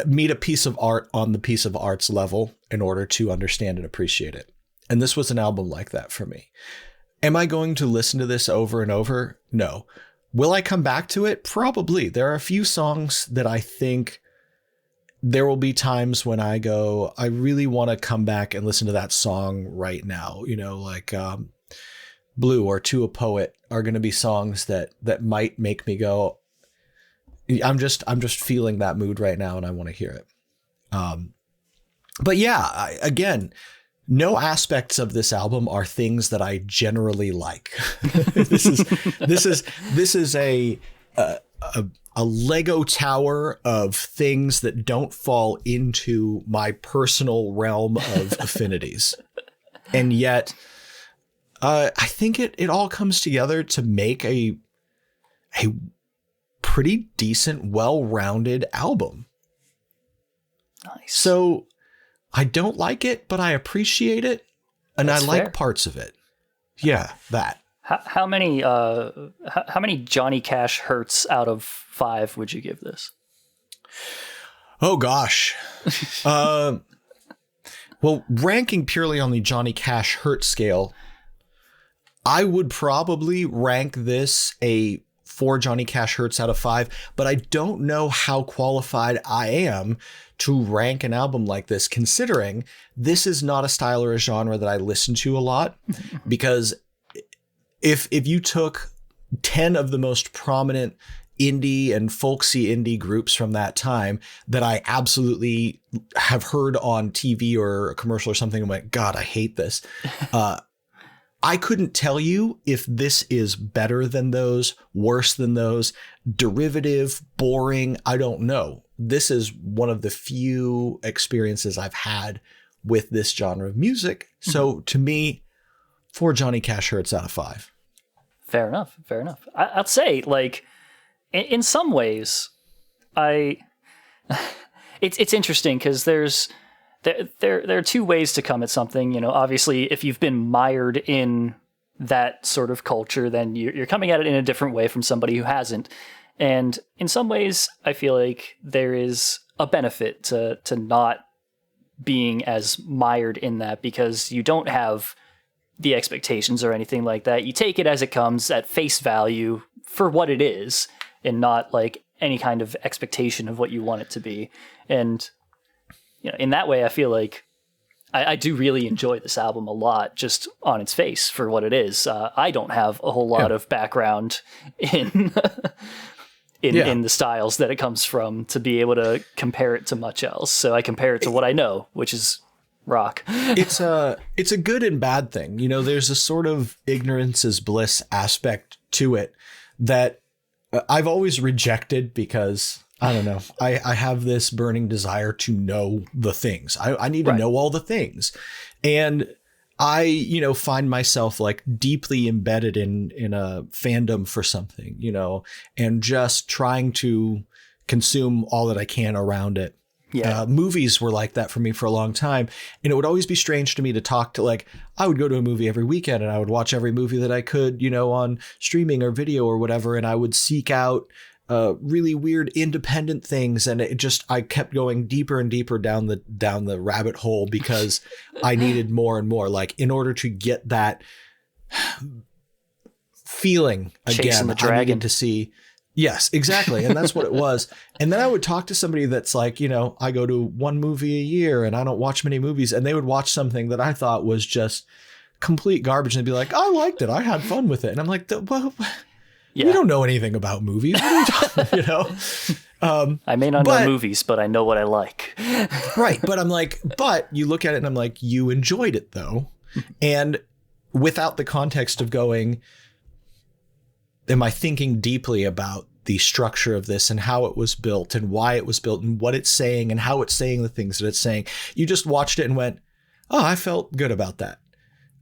meet a piece of art on the piece of art's level in order to understand and appreciate it. And this was an album like that for me. Am I going to listen to this over and over? No. Will I come back to it? Probably. There are a few songs that I think there will be times when I go, I really want to come back and listen to that song right now. Like Blue or To a Poet are going to be songs that might make me go, I'm just feeling that mood right now and I want to hear it. But yeah, again, no aspects of this album are things that I generally like. This is a Lego tower of things that don't fall into my personal realm of affinities. And yet, I think it all comes together to make a pretty decent, well-rounded album. Nice. So I don't like it, but I appreciate it, and That's I like fair. parts of it. Yeah, that. How many Johnny Cash hurts out of 5 would you give this? Oh gosh. Well, ranking purely on the Johnny Cash hurt scale, I would probably rank this a 4 Johnny Cash hurts out of 5, but I don't know how qualified I am to rank an album like this, considering this is not a style or a genre that I listen to a lot. Because if you took 10 of the most prominent indie and folksy indie groups from that time that I absolutely have heard on TV or a commercial or something and went, God, I hate this. I couldn't tell you if this is better than those, worse than those, derivative, boring. I don't know. This is one of the few experiences I've had with this genre of music. So to me, 4 Johnny Cash hurts out of 5. Fair enough. I'd say, like, in some ways, it's interesting because there are 2 ways to come at something. Obviously, if you've been mired in that sort of culture, then you're coming at it in a different way from somebody who hasn't. And in some ways, I feel like there is a benefit to not being as mired in that because you don't have the expectations or anything like that. You take it as it comes at face value for what it is and not like any kind of expectation of what you want it to be. And in that way, I feel like I do really enjoy this album a lot just on its face for what it is. I don't have a whole lot of background in in the styles that it comes from to be able to compare it to much else. So I compare it to what I know, which is rock. It's a good and bad thing. There's a sort of ignorance is bliss aspect to it that I've always rejected because I don't know. I have this burning desire to know the things. I need to know all the things. And I, find myself like deeply embedded in a fandom for something, and just trying to consume all that I can around it. Yeah. Movies were like that for me for a long time. And it would always be strange to me to talk to, like, I would go to a movie every weekend and I would watch every movie that I could, on streaming or video or whatever. And I would seek out really weird independent things. And I kept going deeper and deeper down the rabbit hole because I needed more and more, like, in order to get that feeling Chasing again, the dragon. I needed to see. Yes, exactly. And that's what it was. And then I would talk to somebody that's like, I go to one movie a year and I don't watch many movies. And they would watch something that I thought was just complete garbage and they'd be like, I liked it. I had fun with it. And I'm like, well, you don't know anything about movies. What are you talking, I may not know movies, but I know what I like. Right. But I'm like, but you look at it and I'm like, you enjoyed it though. And without the context of going, am I thinking deeply about the structure of this and how it was built and why it was built and what it's saying and how it's saying the things that it's saying? You just watched it and went, oh, I felt good about that.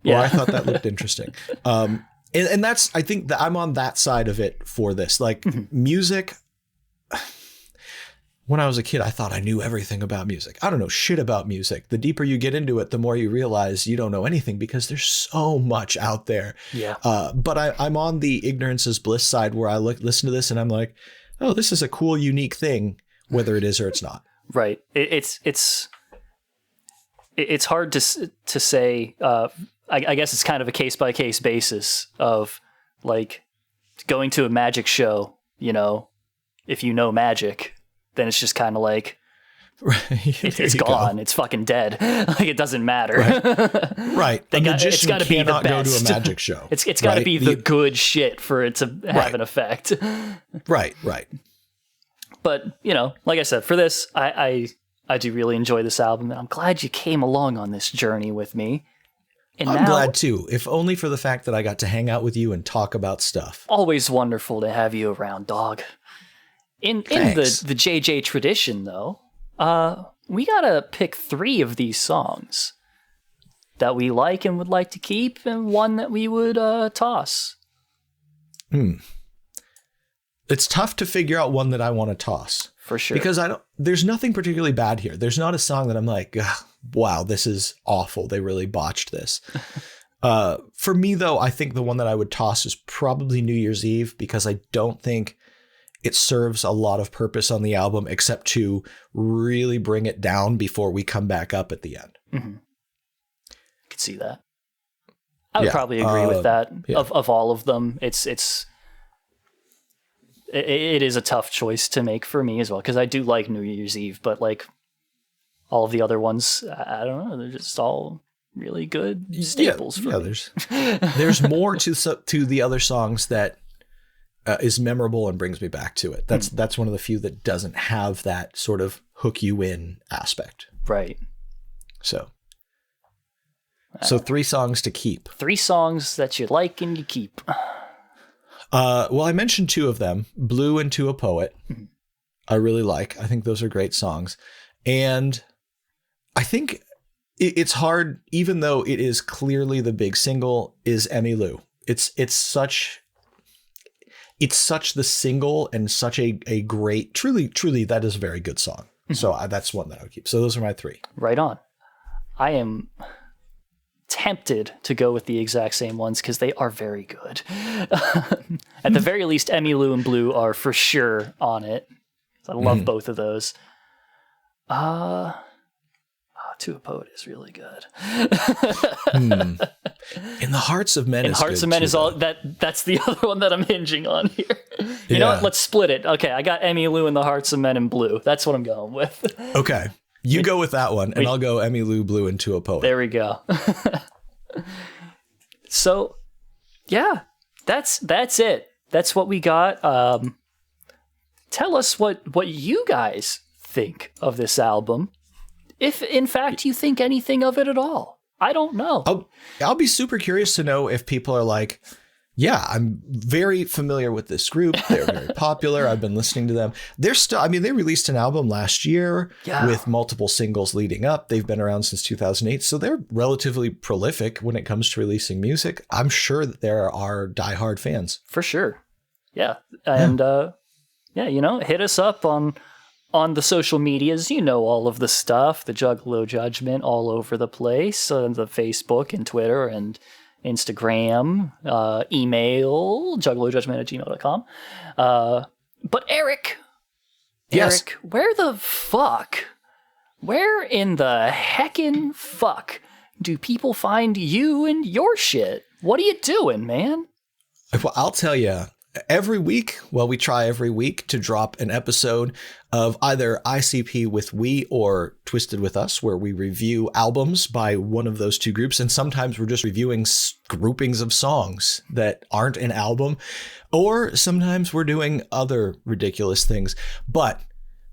Or I thought that looked interesting. And that's, I think that I'm on that side of it for this. Like music, when I was a kid, I thought I knew everything about music. I don't know shit about music. The deeper you get into it, the more you realize you don't know anything because there's so much out there. Yeah. But I'm on the ignorance is bliss side where I listen to this and I'm like, oh, this is a cool, unique thing, whether it is or it's not. Right. It's hard to say. I guess it's kind of a case by case basis of like going to a magic show. If you know magic, then it's just kind of like it's gone. It's fucking dead. Like it doesn't matter. Right. It's got to be the best. Go to a magic show. It's got to be the good shit for it to have an effect. Right. But like I said, for this, I do really enjoy this album, and I'm glad you came along on this journey with me. And I'm glad too, if only for the fact that I got to hang out with you and talk about stuff. Always wonderful to have you around, dog. In the JJ tradition, though, we gotta pick 3 of these songs that we like and would like to keep, and one that we would toss. It's tough to figure out one that I want to toss. For sure. Because there's nothing particularly bad here. There's not a song that I'm like, wow, this is awful. They really botched this. For me, though, I think the one that I would toss is probably New Year's Eve, because I don't think it serves a lot of purpose on the album except to really bring it down before we come back up at the end. Mm-hmm. I could see that. I would probably agree with that. Yeah. Of all of them, it is a tough choice to make for me as well, because I do like New Year's Eve, but like all of the other ones, I don't know, they're just all really good staples for me. There's more to the other songs that is memorable and brings me back to it. That's one of the few that doesn't have that sort of hook you in aspect. Right. So 3 songs to keep. 3 songs that you like and you keep. Well, I mentioned 2 of them, Blue and To a Poet. Mm-hmm. I really like. I think those are great songs. And I think it's hard, even though it is clearly the big single, is Emmylou. It's such the single and such a great, truly, that is a very good song. Mm-hmm. So that's one that I would keep. So those are my 3. Right on. I am tempted to go with the exact same ones because they are very good. At the very least, Emmylou and Blue are for sure on it. I love both of those. To a Poet is really good. In the Hearts of Men. In Hearts of Men is all that's the other one that I'm hinging on here. You know what? Let's split it. Okay, I got Emmylou in the Hearts of Men and Blue. That's what I'm going with. Okay. You go with that one, and I'll go Emmylou, Blue, and To a Poet. There we go. So, yeah, that's it. That's what we got. Tell us what you guys think of this album. If, in fact, you think anything of it at all. I don't know. I'll be super curious to know if people are like, Yeah, I'm very familiar with this group. They're very popular. I've been listening to them. They're still, I mean, they released an album last year with multiple singles leading up. They've been around since 2008. So they're relatively prolific when it comes to releasing music. I'm sure that there are diehard fans. For sure. Yeah. And hit us up on the social medias. You know, all of the stuff, the Juggalo Judgment all over the place, on the Facebook and Twitter and Instagram, email, juggalojudgment@gmail.com. But Eric, Yes. where in the heckin' fuck do people find you and your shit? What are you doing, man? Well, I'll tell you. We try every week to drop an episode of either ICP with We or Twisted with Us, where we review albums by one of those two groups. And sometimes we're just reviewing groupings of songs that aren't an album, or sometimes we're doing other ridiculous things. But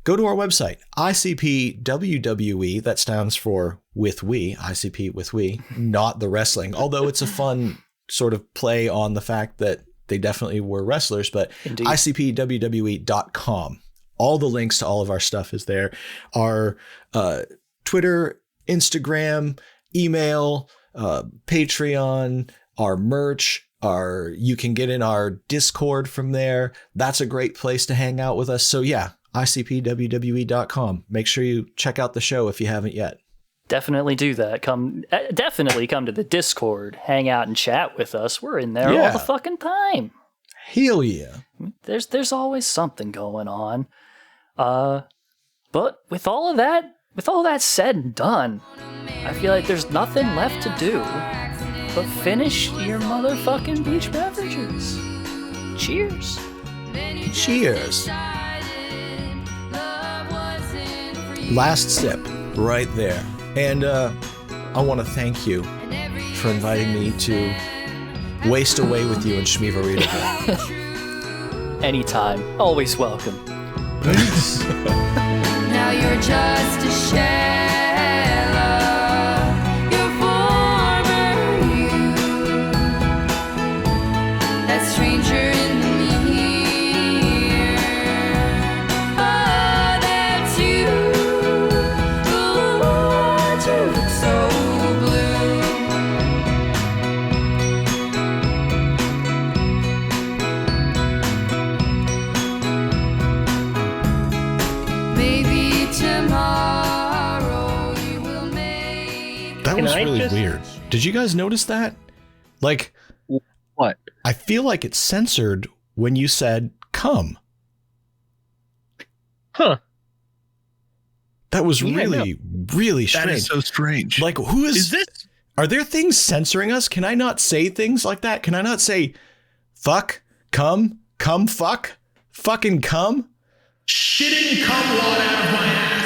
go to our website, ICPWWE, that stands for With We, ICP with We, not the wrestling, although it's a fun sort of play on the fact that they definitely were wrestlers, but Indeed. ICPWWE.com. All the links to all of our stuff is there. Our Twitter, Instagram, email, Patreon, our merch, you can get in our Discord from there. That's a great place to hang out with us. So yeah, ICPWWE.com. Make sure you check out the show if you haven't yet. Definitely do that. Definitely come to the Discord, hang out and chat with us. We're in there all the fucking time. Hell yeah. There's always something going on. But with all that said and done, I feel like there's nothing left to do but finish your motherfucking beach beverages. Cheers. Cheers. Last sip right there. And I want to thank you for inviting me to waste away with you in Shmivarita. Anytime. Always welcome. Peace. Now you're just a shell of your former you. That stranger in the mirror. Oh, that's you. Lord, you look so blue. Maybe tomorrow you will make. That was I really just- weird. Did you guys notice that? Like, What? I feel like it's censored when you said come. Huh. That was Yeah, really, really That strange. is so strange. Like, who Is this? Are there things censoring us? Can I not say things like that? Can I not say fuck, come, fuck, fucking come? Shit didn't come one out of my ass.